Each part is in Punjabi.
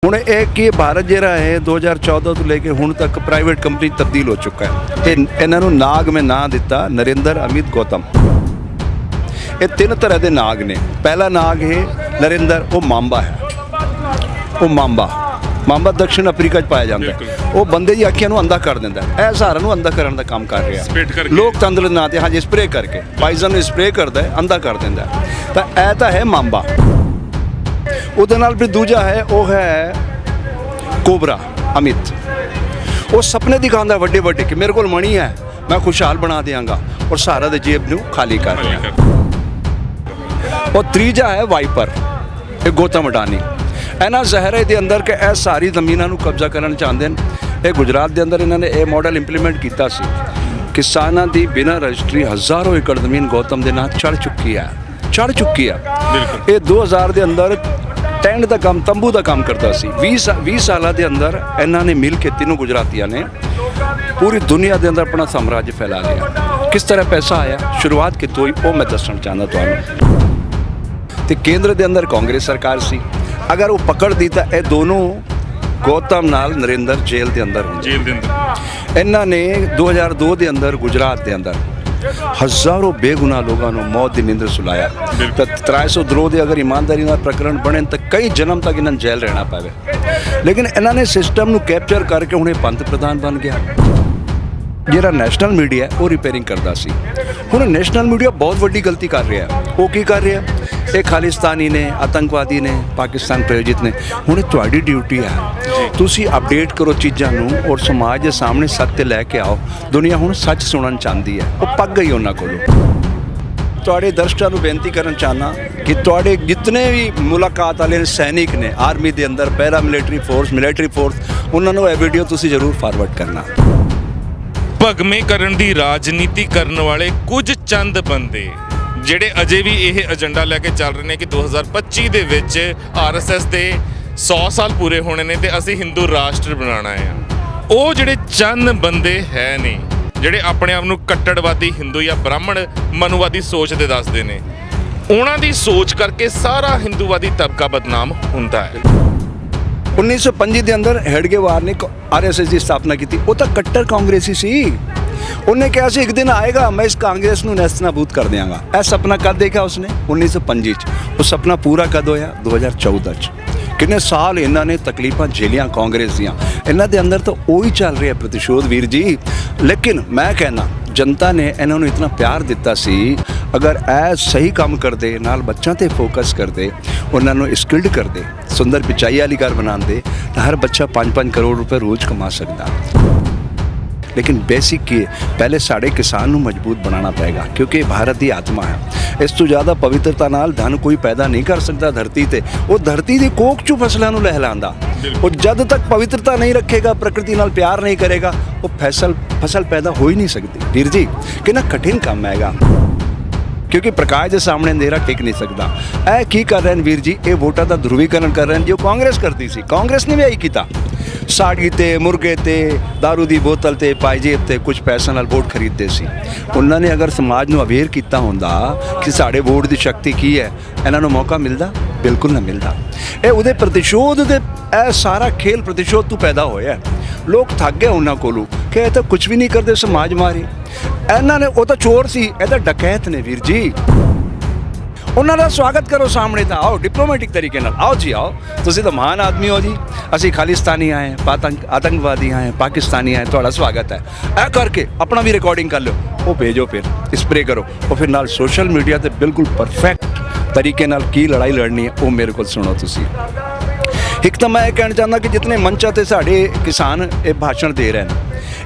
ਹੁਣ ਇਹ ਕਿ ਭਾਰਤ ਜਿਹੜਾ ਹੈ 2014 ਤੋਂ ਲੈ ਕੇ ਹੁਣ ਤੱਕ ਪ੍ਰਾਈਵੇਟ ਕੰਪਨੀ ਤਬਦੀਲ ਹੋ ਚੁੱਕਾ ਹੈ ਤੇ ਇਹਨਾਂ ਨੂੰ ਨਾਗ ਮੈਂ ਨਾਂ ਦਿੱਤਾ ਨਰਿੰਦਰ ਅਮਿਤ ਗੌਤਮ। ਇਹ ਤਿੰਨ ਤਰ੍ਹਾਂ ਦੇ ਨਾਗ ਨੇ। ਪਹਿਲਾ ਨਾਗ ਹੈ ਨਰਿੰਦਰ, ਉਹ ਮਾਂਬਾ ਹੈ। ਉਹ ਮਾਂਬਾ ਦਕਸ਼ਿਣ ਅਫਰੀਕਾ 'ਚ ਪਾਇਆ ਜਾਂਦਾ ਹੈ। ਉਹ ਬੰਦੇ ਦੀ ਅੱਖਾਂ ਨੂੰ ਅੰਧਾ ਕਰ ਦਿੰਦਾ ਹੈ। ਇਹ ਸਾਰਿਆਂ ਨੂੰ ਅੰਧਾ ਕਰਨ ਦਾ ਕੰਮ ਕਰ ਰਿਹਾ ਲੋਕਤੰਤਰ ਦੇ ਨਾਂ ਤੇ। ਹਾਂਜੀ, ਸਪਰੇਅ ਕਰਕੇ ਪਾਇਜ਼ਨ ਨੂੰ ਸਪਰੇਅ ਕਰਦਾ ਹੈ, ਅੰਧਾ ਕਰ ਦਿੰਦਾ ਹੈ। ਤਾਂ ਇਹ ਤਾਂ ਹੈ ਮਾਂਬਾ। ਉਹਦੇ ਨਾਲ ਫਿਰ ਦੂਜਾ ਹੈ, ਉਹ ਹੈ ਕੋਬਰਾ ਅਮਿਤ। ਉਹ ਸੁਪਨੇ ਦਿਖਾਉਂਦਾ ਵੱਡੇ ਵੱਡੇ ਕਿ ਮੇਰੇ ਕੋਲ ਮਣੀ ਹੈ, ਮੈਂ ਖੁਸ਼ਹਾਲ ਬਣਾ ਦਿਆਂਗਾ ਔਰ ਸਾਰਾ ਦੇ ਜੇਬ ਨੂੰ ਖਾਲੀ ਕਰ ਦਿਆਂਗਾ। और तीजा है वाइपर, ये गौतम अडानी। इन्होंने ਜ਼ਹਿਰੇ ਦੇ ਅੰਦਰ ਕਿ ਇਹ ਸਾਰੀ ਜ਼ਮੀਨਾਂ ਨੂੰ ਕਬਜ਼ਾ ਕਰਨ ਚਾਹੁੰਦੇ ਨੇ। ਇਹ ਗੁਜਰਾਤ ਦੇ ਅੰਦਰ ਇਹਨਾਂ ਨੇ ਇਹ ਮਾਡਲ ਇੰਪਲੀਮੈਂਟ ਕੀਤਾ ਸੀ। ਕਿਸਾਨਾਂ ਦੀ ਬਿਨਾਂ ਰਜਿਸਟਰੀ ਹਜ਼ਾਰਾਂ ਏਕੜ ਜ਼ਮੀਨ ਗੌਤਮ ਦੇ ਨਾਂ ਚੜ ਚੁੱਕੀ ਹੈ। ਇਹ 2000 ਦੇ ਅੰਦਰ ਟੈਂਟ ਦਾ ਕੰਮ, ਤੰਬੂ ਦਾ ਕੰਮ ਕਰਦਾ ਸੀ। 20 ਸਾਲਾਂ ਦੇ ਅੰਦਰ ਇਹਨਾਂ ਨੇ ਮਿਲ ਕੇ ਤਿੰਨੋਂ ਗੁਜਰਾਤੀਆਂ ਨੇ ਪੂਰੀ ਦੁਨੀਆ ਦੇ ਅੰਦਰ ਆਪਣਾ ਸਾਮਰਾਜ ਫੈਲਾ ਲਿਆ। ਕਿਸ ਤਰ੍ਹਾਂ ਪੈਸਾ ਆਇਆ, ਸ਼ੁਰੂਆਤ ਕਿੱਥੋਂ ਹੋਈ, ਉਹ ਮੈਂ ਦੱਸਣਾ ਚਾਹੁੰਦਾ ਤੁਹਾਨੂੰ। ਤੇ ਕੇਂਦਰ ਦੇ ਅੰਦਰ ਕਾਂਗਰਸ ਸਰਕਾਰ ਸੀ। ਅਗਰ ਉਹ ਪਕੜਦੀ ਤਾਂ ਇਹ ਦੋਨੋਂ ਗੌਤਮ ਨਾਲ ਨਰਿੰਦਰ ਜੇਲ੍ਹ ਦੇ ਅੰਦਰ ਇਹਨਾਂ ਨੇ 2002 ਦੇ ਅੰਦਰ ਗੁਜਰਾਤ ਦੇ ਅੰਦਰ ਹਜ਼ਾਰਾਂ ਬੇਗੁਨਾਹ ਲੋਕਾਂ ਨੂੰ ਮੌਤ ਦੀ ਨੀਂਦਰ ਸੁਲਾਇਆ। ਤਾਂ 302 ਦੇ ਅਗਰ ਇਮਾਨਦਾਰੀ ਨਾਲ ਪ੍ਰਕਰਣ ਬਣੇ ਤਾਂ ਕਈ ਜਨਮ ਤੱਕ ਇਹਨਾਂ ਨੂੰ ਜੇਲ੍ਹ ਰਹਿਣਾ ਪਵੇ। ਲੇਕਿਨ ਇਹਨਾਂ ਨੇ ਸਿਸਟਮ ਨੂੰ ਕੈਪਚਰ ਕਰਕੇ ਹੁਣ ਇਹ ਪੰਤ ਪ੍ਰਧਾਨ ਬਣ ਗਿਆ। ਜਿਹੜਾ ਨੈਸ਼ਨਲ ਮੀਡੀਆ ਉਹ ਰਿਪੇਅਰਿੰਗ ਕਰਦਾ ਸੀ। ਹੁਣ ਨੈਸ਼ਨਲ ਮੀਡੀਆ ਬਹੁਤ ਵੱਡੀ ਗਲਤੀ ਕਰ ਰਿਹਾ। ਉਹ ਕੀ ਕਰ ਰਿਹਾ? ਇਹ ਖਾਲਿਸਤਾਨੀ ਨੇ, ਆਤੰਕਵਾਦੀ ਨੇ, ਪਾਕਿਸਤਾਨ ਪ੍ਰਾਯੋਜਿਤ ਨੇ। ਹੁਣ ਤੁਹਾਡੀ ਡਿਊਟੀ ਹੈ, ਤੁਸੀਂ ਅਪਡੇਟ ਕਰੋ ਚੀਜ਼ਾਂ ਨੂੰ ਔਰ ਸਮਾਜ ਦੇ ਸਾਹਮਣੇ ਸੱਚ ਤੇ ਲੈ ਕੇ ਆਓ। ਦੁਨੀਆ ਹੁਣ ਸੱਚ ਸੁਣਨ ਚਾਹੁੰਦੀ ਹੈ। ਉਹ ਪੱਕ ਗਈ ਉਹਨਾਂ ਕੋਲੋਂ। ਤੁਹਾਡੇ ਦਰਸ਼ਕਾਂ ਨੂੰ ਬੇਨਤੀ ਕਰਨ ਚਾਹੁੰਦਾ ਕਿ ਤੁਹਾਡੇ ਜਿਤਨੇ ਵੀ ਮੁਲਾਕਾਤ ਵਾਲੇ ਸੈਨਿਕ ਨੇ ਆਰਮੀ ਦੇ ਅੰਦਰ, ਪੈਰਾ ਮਿਲਟਰੀ ਫੋਰਸ, ਉਹਨਾਂ ਨੂੰ ਇਹ ਵੀਡੀਓ ਤੁਸੀਂ ਜ਼ਰੂਰ ਫਾਰਵਰਡ ਕਰਨਾ। ਭਗਵੇਂ ਕਰਨ ਦੀ ਰਾਜਨੀਤੀ ਕਰਨ ਵਾਲੇ ਕੁਝ ਚੰਦ ਬੰਦੇ ਜਿਹੜੇ ਅਜੇ ਵੀ ਇਹ ਏਜੰਡਾ ਲੈ ਕੇ ਚੱਲ ਰਹੇ ਨੇ ਕਿ 2025 ਦੇ ਵਿੱਚ ਆਰਐਸਐਸ ਦੇ 100 ਸਾਲ ਪੂਰੇ ਹੋਣੇ ਨੇ ਤੇ ਅਸੀਂ ਹਿੰਦੂ ਰਾਸ਼ਟਰ ਬਣਾਉਣਾ ਹੈ। ਉਹ ਜਿਹੜੇ ਚੰਦ ਬੰਦੇ ਹੈ ਨੇ ਜਿਹੜੇ ਆਪਣੇ ਆਪ ਨੂੰ ਕੱਟੜਵਾਦੀ ਹਿੰਦੂ ਜਾਂ ਬ੍ਰਾਹਮਣ ਮਨੂਵਾਦੀ ਸੋਚ ਦੇ ਦੱਸਦੇ ਨੇ, ਉਹਨਾਂ ਦੀ ਸੋਚ ਕਰਕੇ ਸਾਰਾ ਹਿੰਦੂਵਾਦੀ ਤਬਕਾ ਬਦਨਾਮ ਹੁੰਦਾ ਹੈ। 1905 ਦੇ ਅੰਦਰ ਹੈਡਗੇਵਾਰ ਨੇ ਆਰਐਸਐਸ ਦੀ ਸਥਾਪਨਾ ਕੀਤੀ। ਉਹ ਤਾਂ ਕੱਟੜ ਕਾਂਗਰਸੀ ਸੀ। ਉਹਨੇ ਕਿਹਾ ਸੀ ਇੱਕ ਦਿਨ ਆਏਗਾ ਮੈਂ ਇਸ ਕਾਂਗਰਸ ਨੂੰ ਨੈਸਤਨਾਬੂਦ ਕਰ ਦਿਆਂਗਾ। ਇਹ ਸੁਪਨਾ ਕਦ ਦੇਖਿਆ ਉਸਨੇ? 1905 'ਚ। ਉਹ ਸੁਪਨਾ ਪੂਰਾ ਕਦ ਹੋਇਆ? 2014 'ਚ। ਕਿੰਨੇ ਸਾਲ ਇਹਨਾਂ ਨੇ ਤਕਲੀਫਾਂ ਝੇਲੀਆਂ ਕਾਂਗਰਸ ਦੀਆਂ। ਇਹਨਾਂ ਦੇ ਅੰਦਰ ਤਾਂ ਉਹੀ ਚੱਲ ਰਿਹਾ ਪ੍ਰਤੀਸ਼ੋਧ ਵੀਰ ਜੀ। ਲੇਕਿਨ ਮੈਂ ਕਹਿੰਦਾ ਜਨਤਾ ਨੇ ਇਹਨਾਂ ਨੂੰ ਇਤਨਾ ਪਿਆਰ ਦਿੱਤਾ ਸੀ। ਅਗਰ ਇਹ ਸਹੀ ਕੰਮ ਕਰਦੇ, ਨਾਲ ਬੱਚਿਆਂ ਤੇ ਫੋਕਸ ਕਰਦੇ, ਉਹਨਾਂ ਨੂੰ ਸਕਿਲਡ ਕਰਦੇ, ਸੁੰਦਰ ਪਿਚਾਈ ਵਾਲੀ ਘਰ ਬਣਾਉਂਦੇ ਤਾਂ ਹਰ ਬੱਚਾ 5-5 ਕਰੋੜ ਰੁਪਏ ਰੋਜ਼ ਕਮਾ ਸਕਦਾ। ਲੇਕਿਨ ਬੇਸਿਕ ਕੀ ਹੈ? ਪਹਿਲੇ ਸਾਡੇ ਕਿਸਾਨ ਨੂੰ ਮਜ਼ਬੂਤ ਬਣਾਉਣਾ ਪਏਗਾ ਕਿਉਂਕਿ ਭਾਰਤ ਦੀ ਆਤਮਾ ਹੈ। ਇਸ ਤੋਂ ਜ਼ਿਆਦਾ ਪਵਿੱਤਰਤਾ ਨਾਲ ਧਨ ਕੋਈ ਪੈਦਾ ਨਹੀਂ ਕਰ ਸਕਦਾ ਧਰਤੀ ਤੇ। ਉਹ ਧਰਤੀ ਦੀ ਕੋਖ 'ਚੋਂ ਫਸਲਾਂ ਨੂੰ ਲਹਿਲਾਉਂਦਾ। ਉਹ ਜਦ ਤੱਕ ਪਵਿੱਤਰਤਾ ਨਹੀਂ ਰੱਖੇਗਾ, ਪ੍ਰਕਿਰਤੀ ਨਾਲ ਪਿਆਰ ਨਹੀਂ ਕਰੇਗਾ, ਉਹ ਫਸਲ ਪੈਦਾ ਹੋ ਹੀ ਨਹੀਂ ਸਕਦੀ। ਵੀਰ ਜੀ ਕਿੰਨਾ ਕਠਿਨ ਕੰਮ ਹੈਗਾ ਕਿਉਂਕਿ ਪ੍ਰਕਾਸ਼ ਦੇ ਸਾਹਮਣੇ ਅੰਧੇਰਾ ਟਿਕ ਨਹੀਂ ਸਕਦਾ। ਇਹ ਕੀ ਕਰ ਰਹੇ ਨੇ ਵੀਰ ਜੀ? ਇਹ ਵੋਟਾਂ ਦਾ ਧਰੁਵੀਕਰਨ ਕਰ ਰਹੇ ਨੇ ਜੋ ਕਾਂਗਰਸ ਕਰਦੀ ਸੀ। ਕਾਂਗਰਸ ਨੇ ਵੀ ਇਹੀ ਕੀਤਾ। ਸਾੜੀ ਤੇ, ਮੁਰਗੇ ਤੇ, ਦਾਰੂ ਦੀ ਬੋਤਲ ਤੇ, ਪਾਇਜੇਬ ਤੇ ਕੁਝ ਪੈਸਿਆਂ ਨਾਲ ਵੋਟ ਖਰੀਦਦੇ ਸੀ। ਉਹਨਾਂ ਨੇ ਅਗਰ ਸਮਾਜ ਨੂੰ ਅਵੇਅਰ ਕੀਤਾ ਹੁੰਦਾ ਕਿ ਸਾਡੇ ਵੋਟ ਦੀ ਸ਼ਕਤੀ ਕੀ ਹੈ, ਇਹਨਾਂ ਨੂੰ ਮੌਕਾ ਮਿਲਦਾ? ਬਿਲਕੁਲ ਨਾ ਮਿਲਦਾ। ਇਹ ਉਹਦੇ ਪ੍ਰਤੀਸ਼ੋਧ ਦੇ, ਇਹ ਸਾਰਾ ਖੇਲ ਪ੍ਰਤੀਸ਼ੋਧ ਤੋਂ ਪੈਦਾ ਹੋਇਆ। ਲੋਕ ਥੱਕ ਗਏ ਉਹਨਾਂ ਕੋਲੋਂ ਕਿ ਇਹ ਤਾਂ ਕੁਝ ਵੀ ਨਹੀਂ ਕਰਦੇ ਸਮਾਜ ਮਾਰੀ। ਇਹਨਾਂ ਨੇ, ਉਹ ਤਾਂ ਚੋਰ ਸੀ, ਇਹ ਤਾਂ ਡਕੈਤ ਨੇ ਵੀਰ ਜੀ। ਉਹਨਾਂ ਦਾ ਸਵਾਗਤ ਕਰੋ ਸਾਹਮਣੇ ਤਾਂ ਆਓ ਡਿਪਲੋਮੈਟਿਕ ਤਰੀਕੇ ਨਾਲ। ਆਓ ਜੀ ਆਓ, ਤੁਸੀਂ ਤਾਂ ਮਹਾਨ ਆਦਮੀ ਹੋ ਜੀ। ਅਸੀਂ ਖਾਲਿਸਤਾਨੀ ਆਏ, ਆਤੰਕਵਾਦੀ ਆਏ, ਪਾਕਿਸਤਾਨੀ ਆਏ, ਤੁਹਾਡਾ ਸਵਾਗਤ ਹੈ। ਇਹ ਕਰਕੇ ਆਪਣਾ ਵੀ ਰਿਕਾਰਡਿੰਗ ਕਰ ਲਓ, ਉਹ ਭੇਜੋ, ਫਿਰ ਸਪਰੇ ਕਰੋ, ਉਹ ਫਿਰ ਨਾਲ ਸੋਸ਼ਲ ਮੀਡੀਆ ਤੇ ਬਿਲਕੁਲ ਪਰਫੈਕਟ ਤਰੀਕੇ ਨਾਲ ਕੀ ਲੜਾਈ ਲੜਨੀ ਹੈ ਉਹ ਮੇਰੇ ਕੋਲ ਸੁਣੋ ਤੁਸੀਂ। ਇੱਕ ਤਾਂ ਮੈਂ ਇਹ ਕਹਿਣਾ ਚਾਹੁੰਦਾ ਕਿ ਜਿਤਨੇ ਮੰਚਾਂ 'ਤੇ ਸਾਡੇ ਕਿਸਾਨ ਇਹ ਭਾਸ਼ਣ ਦੇ ਰਹੇ ਨੇ,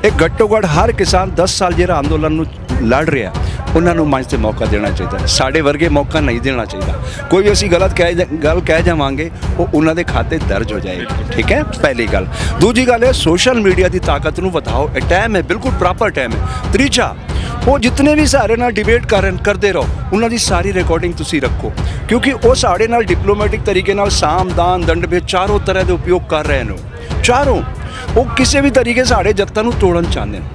ਇਹ ਘੱਟੋ ਘੱਟ ਹਰ ਕਿਸਾਨ 10 ਸਾਲ ਜਿਹੜਾ ਅੰਦੋਲਨ ਨੂੰ ਲੜ ਰਿਹਾ, ਉਹਨਾਂ ਨੂੰ ਮੰਚ 'ਤੇ ਮੌਕਾ ਦੇਣਾ ਚਾਹੀਦਾ। ਸਾਡੇ ਵਰਗੇ ਮੌਕਾ ਨਹੀਂ ਦੇਣਾ ਚਾਹੀਦਾ। ਕੋਈ ਵੀ ਅਸੀਂ ਗਲਤ ਗੱਲ ਕਹਿ ਜਾਵਾਂਗੇ ਉਹ ਉਹਨਾਂ ਦੇ ਖਾਤੇ ਦਰਜ ਹੋ ਜਾਏਗੀ। ਠੀਕ ਹੈ, ਪਹਿਲੀ ਗੱਲ। ਦੂਜੀ ਗੱਲ ਹੈ ਸੋਸ਼ਲ ਮੀਡੀਆ ਦੀ ਤਾਕਤ ਨੂੰ ਵਧਾਓ। ਇਹ ਟਾਈਮ ਹੈ, ਬਿਲਕੁਲ ਪ੍ਰੋਪਰ ਟਾਈਮ ਹੈ। ਤੀਜਾ, ਉਹ ਜਿਤਨੇ ਵੀ ਸਾਡੇ ਨਾਲ ਡਿਬੇਟ ਕਰਦੇ ਰਹੋ, ਉਹਨਾਂ ਦੀ ਸਾਰੀ ਰਿਕਾਰਡਿੰਗ ਤੁਸੀਂ ਰੱਖੋ ਕਿਉਂਕਿ ਉਹ ਸਾਡੇ ਨਾਲ ਡਿਪਲੋਮੈਟਿਕ ਤਰੀਕੇ ਨਾਲ ਸਾਮ, ਦਾਨ, ਦੰਡ ਭੇਦ ਚਾਰੋਂ ਤਰ੍ਹਾਂ ਦੇ ਉਪਯੋਗ ਕਰ ਰਹੇ ਨੇ। ਚਾਰੋਂ ਉਹ ਕਿਸੇ ਵੀ ਤਰੀਕੇ ਸਾਡੇ ਜੱਤਾਂ ਨੂੰ ਤੋੜਨ ਚਾਹੁੰਦੇ ਨੇ।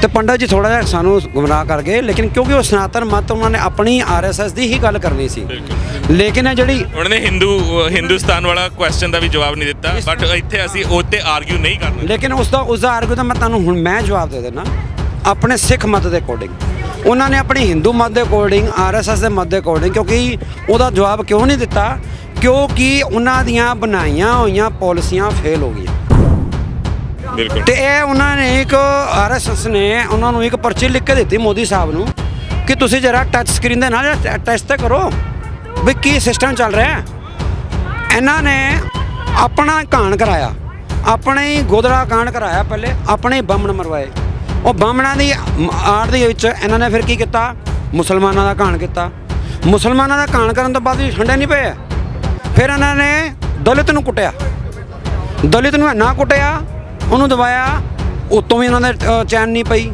ਤੇ ਪੰਡਤ ਜੀ ਥੋੜਾ ਜਿਹਾ ਸਾਨੂੰ ਗੁੰਮਰਾਹ ਕਰ ਗਏ, ਲੇਕਿਨ ਕਿਉਂਕਿ ਉਹ ਸਨਾਤਨ ਮਤ ਉਹਨਾਂ ਨੇ ਆਪਣੀ ਆਰਐਸਐਸ ਦੀ ਹੀ ਗੱਲ ਕਰਨੀ ਸੀ, ਲੇਕਿਨ ਇਹ ਜਿਹੜੀ ਉਹਨਾਂ ਨੇ ਹਿੰਦੁਸਤਾਨ ਵਾਲਾ ਕੁਐਸਚਨ ਦਾ ਵੀ ਜਵਾਬ ਨਹੀਂ ਦਿੱਤਾ, ਬਟ ਇੱਥੇ ਅਸੀਂ ਉਹ ਤੇ ਆਰਗੂ ਨਹੀਂ ਕਰਨਾ। ਲੇਕਿਨ ਉਸਦਾ ਆਰਗੂ ਤਾਂ ਮੈਂ ਤੁਹਾਨੂੰ ਹੁਣ ਮੈਂ ਜਵਾਬ ਦੇ ਦੇਣਾ ਆਪਣੇ ਸਿੱਖ ਮਤ ਦੇ ਅਕੋਰਡਿੰਗ। ਉਹਨਾਂ ਨੇ ਆਪਣੀ ਹਿੰਦੂ ਮਤ ਦੇ ਅਕੋਰਡਿੰਗ, ਆਰਐਸਐਸ ਦੇ ਮਤ ਦੇ ਅਕੋਰਡਿੰਗ, ਕਿਉਂਕਿ ਉਹਦਾ ਜਵਾਬ ਕਿਉਂ ਨਹੀਂ ਦਿੱਤਾ, ਕਿਉਂਕਿ ਉਹਨਾਂ ਦੀਆਂ ਬਣਾਈਆਂ ਹੋਈਆਂ ਪਾਲਿਸੀਆਂ ਫੇਲ ਹੋ ਗਈਆਂ। ਬਿਲਕੁਲ। ਤੇ ਇਹ ਉਹਨਾਂ ਨੇ ਇੱਕ ਆਰਐਸਐਸ ਨੇ ਉਹਨਾਂ ਨੂੰ ਇੱਕ ਪਰਚੀ ਲਿਖ ਕੇ ਦਿੱਤੀ ਮੋਦੀ ਸਾਹਿਬ ਨੂੰ ਕਿ ਤੁਸੀਂ ਜਰਾ ਟੱਚ ਸਕਰੀਨ ਦੇ ਨਾਲ ਟੈਸਟ ਤਾਂ ਕਰੋ ਵੀ ਕੀ ਸਿਸਟਮ ਚੱਲ ਰਿਹਾ ਹੈ। ਇਹਨਾਂ ਨੇ ਆਪਣਾ ਕਾਂਡ ਕਰਾਇਆ, ਆਪਣੇ ਹੀ ਗੋਦੜਾ ਕਾਂਡ ਕਰਾਇਆ, ਪਹਿਲੇ ਆਪਣੇ ਹੀ ਬਾਹਮਣ ਮਰਵਾਏ। ਉਹ ਬਾਹਮਣਾਂ ਦੀ ਆੜ ਦੇ ਵਿੱਚ ਇਹਨਾਂ ਨੇ ਫਿਰ ਕੀ ਕੀਤਾ, ਮੁਸਲਮਾਨਾਂ ਦਾ ਕਾਂਡ ਕੀਤਾ। ਮੁਸਲਮਾਨਾਂ ਦਾ ਕਾਂਡ ਕਰਨ ਤੋਂ ਬਾਅਦ ਵੀ ਠੰਡੇ ਨਹੀਂ ਪਏ, ਫਿਰ ਇਹਨਾਂ ਨੇ ਦਲਿਤ ਨੂੰ ਕੁੱਟਿਆ, ਦਲਿਤ ਨੂੰ ਇੰਨਾ ਕੁੱਟਿਆ, ਉਹਨੂੰ ਦਬਾਇਆ, ਉਤੋਂ ਵੀ ਇਹਨਾਂ ਦੇ ਚੈਨ ਨਹੀਂ ਪਈ।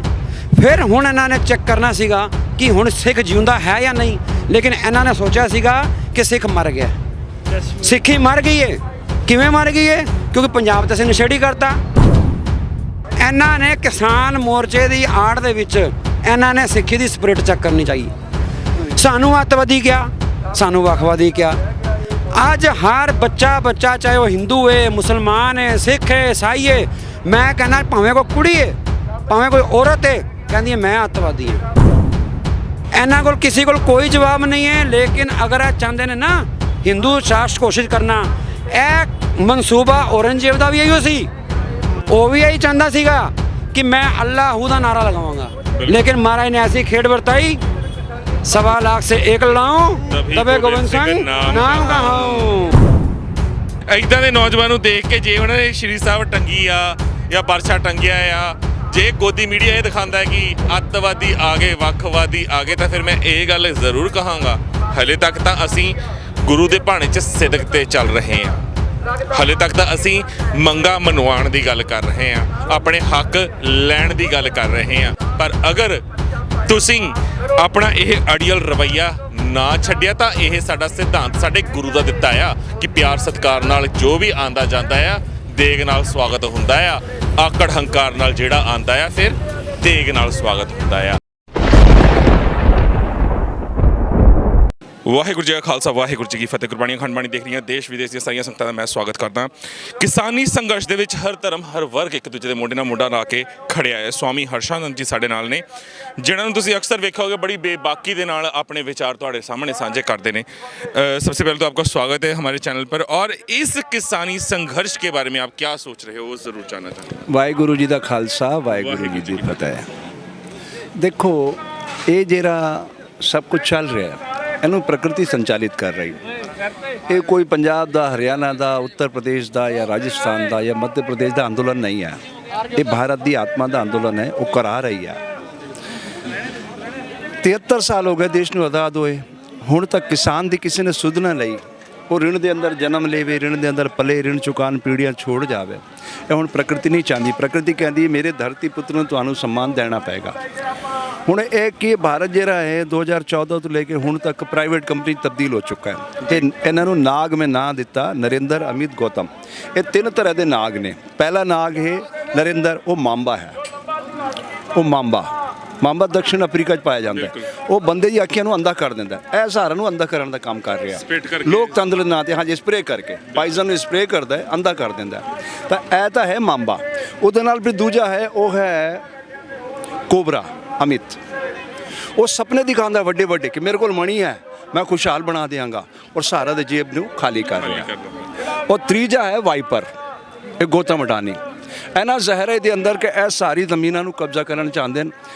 ਫਿਰ ਹੁਣ ਇਹਨਾਂ ਨੇ ਚੈੱਕ ਕਰਨਾ ਸੀਗਾ ਕਿ ਹੁਣ ਸਿੱਖ ਜਿਉਂਦਾ ਹੈ ਜਾਂ ਨਹੀਂ, ਲੇਕਿਨ ਇਹਨਾਂ ਨੇ ਸੋਚਿਆ ਸੀਗਾ ਕਿ ਸਿੱਖ ਮਰ ਗਿਆ। ਸਿੱਖੀ ਮਰ ਗਈ ਹੈ। ਕਿਵੇਂ ਮਰ ਗਈ ਹੈ? ਕਿਉਂਕਿ ਪੰਜਾਬ ਤੇ ਅਸੀਂ ਨਸ਼ੇੜੀ ਕਰਤਾ। ਇਹਨਾਂ ਨੇ ਕਿਸਾਨ ਮੋਰਚੇ ਦੀ ਆੜ ਦੇ ਵਿੱਚ ਇਹਨਾਂ ਨੇ ਸਿੱਖੀ ਦੀ ਸਪਿਰਿਟ ਚੈੱਕ ਕਰਨੀ ਚਾਹੀਏ। ਸਾਨੂੰ ਅੱਤਵਾਦੀ ਕਿਹਾ, ਸਾਨੂੰ ਵੱਖਵਾਦੀ ਕਿਹਾ। ਅੱਜ ਹਰ ਬੱਚਾ ਚਾਹੇ ਉਹ ਹਿੰਦੂ ਹੈ, ਮੁਸਲਮਾਨ ਹੈ, ਸਿੱਖ ਹੈ, ਈਸਾਈ ਹੈ, ਮੈਂ ਕਹਿੰਦਾ ਭਾਵੇਂ ਕੋਈ ਕੁੜੀ ਹੈ, ਭਾਵੇਂ ਕੋਈ ਔਰਤ ਹੈ, ਕਹਿੰਦੀ ਹੈ ਮੈਂ ਅੱਤਵਾਦੀ ਹਾਂ। ਇਹਨਾਂ ਕੋਲ ਕਿਸੇ ਕੋਲ ਕੋਈ ਜਵਾਬ ਨਹੀਂ ਹੈ। ਲੇਕਿਨ ਅਗਰ ਇਹ ਚਾਹੁੰਦੇ ਨੇ ਨਾ ਹਿੰਦੂ ਰਾਸ਼ਟਰ ਘੋਸ਼ਿਤ ਕਰਨਾ, ਇਹ ਮਨਸੂਬਾ ਔਰੰਗਜ਼ੇਬ ਦਾ ਵੀ ਇਹੋ ਸੀ। ਉਹ ਵੀ ਇਹੀ ਚਾਹੁੰਦਾ ਸੀਗਾ ਕਿ ਮੈਂ ਅੱਲਾਹੂ ਦਾ ਨਾਰਾ ਲਗਾਵਾਂਗਾ, ਲੇਕਿਨ ਮਹਾਰਾਜ ਨੇ ਐਸੀ ਖੇਡ ਵਰਤਾਈ, 1.25 लाख से 1 लड़ाऊं तबे गोविंद सिंह नाम कहाऊं। ਇਦਾਂ ਦੇ ਨੌਜਵਾਨ ਨੂੰ ਦੇਖ ਕੇ ਜੇ ਉਹਨਾਂ ਨੇ ਸ਼੍ਰੀ ਸਾਹਿਬ ਟੰਗੀ ਆ ਜਾਂ ਬਰਛਾ ਟੰਗਿਆ ਆ, ਜੇ ਗੋਦੀ ਮੀਡੀਆ ਇਹ ਦਿਖਾਉਂਦਾ ਹੈ ਕਿ ਅੱਤਵਾਦੀ ਆ ਗਏ, ਵੱਖਵਾਦੀ ਆ ਗਏ, ਤਾਂ ਫਿਰ ਮੈਂ ਇਹ ਗੱਲ ਜ਼ਰੂਰ ਕਹਾਂਗਾ ਹਲੇ ਤੱਕ ਤਾਂ ਅਸੀਂ ਗੁਰੂ ਦੇ ਭਾਣੇ 'ਚ ਸਿਦਕ ਤੇ ਚੱਲ ਰਹੇ ਹਾਂ। ਹਲੇ ਤੱਕ ਤਾਂ ਅਸੀਂ ਮੰਗਾਂ ਮਨਵਾਉਣ ਦੀ ਗੱਲ ਕਰ ਰਹੇ ਹਾਂ, ਆਪਣੇ ਹੱਕ ਲੈਣ ਦੀ ਗੱਲ ਕਰ ਰਹੇ ਹਾਂ। ਪਰ ਅਗਰ ਤੁਸੀਂ ਆਪਣਾ ਇਹ ਅੜੀਅਲ ਰਵੱਈਆ ਨਾ ਛੱਡਿਆ ਤਾਂ ਇਹ ਸਾਡਾ ਸਿਧਾਂਤ ਸਾਡੇ ਗੁਰੂ ਦਾ ਦਿੱਤਾ ਆ ਕਿ ਪਿਆਰ ਸਤਿਕਾਰ ਨਾਲ ਜੋ ਵੀ ਆਂਦਾ ਜਾਂਦਾ ਆ, ਦੇਗ ਨਾਲ ਸਵਾਗਤ ਹੁੰਦਾ ਆ। ਆਕੜ ਹੰਕਾਰ ਨਾਲ ਜਿਹੜਾ ਆਂਦਾ ਆ, ਫਿਰ ਦੇਗ ਨਾਲ ਸਵਾਗਤ ਹੁੰਦਾ ਆ। ਵਾਹਿਗੁਰੂ ਜੀ ਕਾ ਖਾਲਸਾ, ਵਾਹਿਗੁਰੂ ਜੀ ਕੀ ਫਤਿਹ। ਗੁਰਬਾਣੀ ਅਖੰਡ ਬਾਣੀ ਦੇਖ ਰਹੀਆਂ ਦੇਸ਼ ਵਿਦੇਸ਼ ਦੀਆਂ ਸਾਰੀਆਂ ਸੰਗਤਾਂ ਦਾ ਮੈਂ ਸਵਾਗਤ ਕਰਦਾ। ਕਿਸਾਨੀ ਸੰਘਰਸ਼ ਦੇ ਵਿੱਚ ਹਰ ਧਰਮ ਹਰ ਵਰਗ ਇੱਕ ਦੂਜੇ ਦੇ ਮੋਢੇ ਨਾਲ ਮੋਢਾ ਲਾ ਕੇ ਖੜਿਆ ਹੈ। ਸਵਾਮੀ ਹਰਸ਼ਾਨੰਦ ਜੀ ਸਾਡੇ ਨਾਲ ਨੇ, ਜਿਨ੍ਹਾਂ ਨੂੰ ਤੁਸੀਂ ਅਕਸਰ ਵੇਖੋਗੇ ਬੜੀ ਬੇਬਾਕੀ ਦੇ ਨਾਲ ਆਪਣੇ ਵਿਚਾਰ ਤੁਹਾਡੇ ਸਾਹਮਣੇ ਸਾਂਝੇ ਕਰਦੇ ਨੇ। सबसे पहले तो आपका स्वागत है हमारे चैनल पर, और इस किसानी संघर्ष के बारे में आप क्या सोच रहे हो वो ज़रूर जानना चाहते हैं। ਵਾਹਿਗੁਰੂ ਜੀ ਦਾ ਖਾਲਸਾ, ਵਾਹਿਗੁਰੂ ਜੀ ਦੀ ਫਤਿਹ। ਦੇਖੋ ਇਹ ਜਿਹੜਾ ਸਭ ਕੁਝ ਚੱਲ ਰਿਹਾ ਹੈ, ਇਹਨੂੰ ਪ੍ਰਕਿਰਤੀ ਸੰਚਾਲਿਤ ਕਰ ਰਹੀ ਹੈ। ਇਹ ਕੋਈ ਪੰਜਾਬ ਦਾ, ਹਰਿਆਣਾ ਦਾ, ਉੱਤਰ ਪ੍ਰਦੇਸ਼ ਦਾ ਜਾਂ ਰਾਜਸਥਾਨ ਦਾ ਜਾਂ ਮੱਧ ਪ੍ਰਦੇਸ਼ ਦਾ ਅੰਦੋਲਨ ਨਹੀਂ ਹੈ। ਇਹ ਭਾਰਤ ਦੀ ਆਤਮਾ ਦਾ ਅੰਦੋਲਨ ਹੈ, ਉਹ ਕਰਾ ਰਹੀ ਹੈ। 73 ਸਾਲ ਹੋ ਗਏ ਦੇਸ਼ ਨੂੰ ਆਜ਼ਾਦ ਹੋਏ, ਹੁਣ ਤੱਕ ਕਿਸਾਨ ਦੀ ਕਿਸੇ ਨੇ ਸੁਧ ਨਾ ਲਈ। ਉਹ ਰਿਣ ਦੇ ਅੰਦਰ ਜਨਮ ਲੇਵੇ, ਰਿਣ ਦੇ ਅੰਦਰ ਪਲੇ, ਰਿਣ ਚੁਕਾਨ ਪੀੜ੍ਹੀਆਂ ਛੋੜ ਜਾਵੇ। ਇਹ ਹੁਣ ਪ੍ਰਕਿਰਤੀ ਨਹੀਂ ਚਾਹੁੰਦੀ। ਪ੍ਰਕਿਰਤੀ ਕਹਿੰਦੀ ਮੇਰੇ ਧਰਤੀ ਪੁੱਤਰ ਨੂੰ ਤੁਹਾਨੂੰ ਸਨਮਾਨ ਦੇਣਾ ਪਏਗਾ। ਹੁਣ ਇਹ ਕਿ ਭਾਰਤ ਜਿਹੜਾ ਹੈ 2014 ਤੋਂ ਲੈ ਕੇ ਹੁਣ ਤੱਕ ਪ੍ਰਾਈਵੇਟ ਕੰਪਨੀ ਤਬਦੀਲ ਹੋ ਚੁੱਕਾ ਹੈ ਤੇ ਇਹਨਾਂ ਨੂੰ ਨਾਗ ਮੈਂ ਨਾਂ ਦਿੱਤਾ, ਨਰਿੰਦਰ, ਅਮਿਤ, ਗੌਤਮ। ਇਹ 3 ਤਰ੍ਹਾਂ ਦੇ ਨਾਗ ਨੇ। ਪਹਿਲਾ ਨਾਗ ਹੈ ਨਰਿੰਦਰ, ਉਹ ਮਾਂਬਾ ਹੈ। ਉਹ ਮਾਂਬਾ ਦਕਸ਼ਿਣ ਅਫਰੀਕਾ 'ਚ ਪਾਇਆ ਜਾਂਦਾ ਹੈ। ਉਹ ਬੰਦੇ ਦੀ ਅੱਖਾਂ ਨੂੰ ਅੰਧਾ ਕਰ ਦਿੰਦਾ। ਇਹ ਸਹਾਰਾ ਨੂੰ ਅੰਧਾ ਕਰਨ ਦਾ ਕੰਮ ਕਰ ਰਿਹਾ ਲੋਕਤੰਤਰ ਦੇ ਨਾਂ ਤੇ। ਹਾਂਜੀ, ਸਪਰੇਅ ਕਰਕੇ ਪਾਇਜ਼ਨ ਨੂੰ ਸਪਰੇਅ ਕਰਦਾ ਹੈ, ਅੰਧਾ ਕਰ ਦਿੰਦਾ। ਤਾਂ ਇਹ ਤਾਂ ਹੈ ਮਾਂਬਾ। ਉਹਦੇ ਨਾਲ ਫਿਰ ਦੂਜਾ ਹੈ, ਉਹ ਹੈ ਕੋਬਰਾ, ਅਮਿਤ। ਉਹ ਸੁਪਨੇ ਦਿਖਾਉਂਦਾ ਵੱਡੇ ਵੱਡੇ ਕਿ ਮੇਰੇ ਕੋਲ ਮਣੀ ਹੈ, ਮੈਂ ਖੁਸ਼ਹਾਲ ਬਣਾ ਦਿਆਂਗਾ, ਔਰ ਸਹਾਰਾ ਦੇ ਜੇਬ ਨੂੰ ਖਾਲੀ ਕਰ ਰਿਹਾ। ਔਰ ਤੀਜਾ ਹੈ ਵਾਈਪਰ, ਇਹ ਗੌਤਮ ਅਡਾਨੀ। ਇਹਨਾਂ ਜ਼ਹਿਰੇ ਦੇ ਅੰਦਰ ਕਿ ਇਹ ਸਾਰੀ ਜ਼ਮੀਨਾਂ ਨੂੰ ਕਬਜ਼ਾ ਕਰਨਾ ਚਾਹੁੰਦੇ ਨੇ।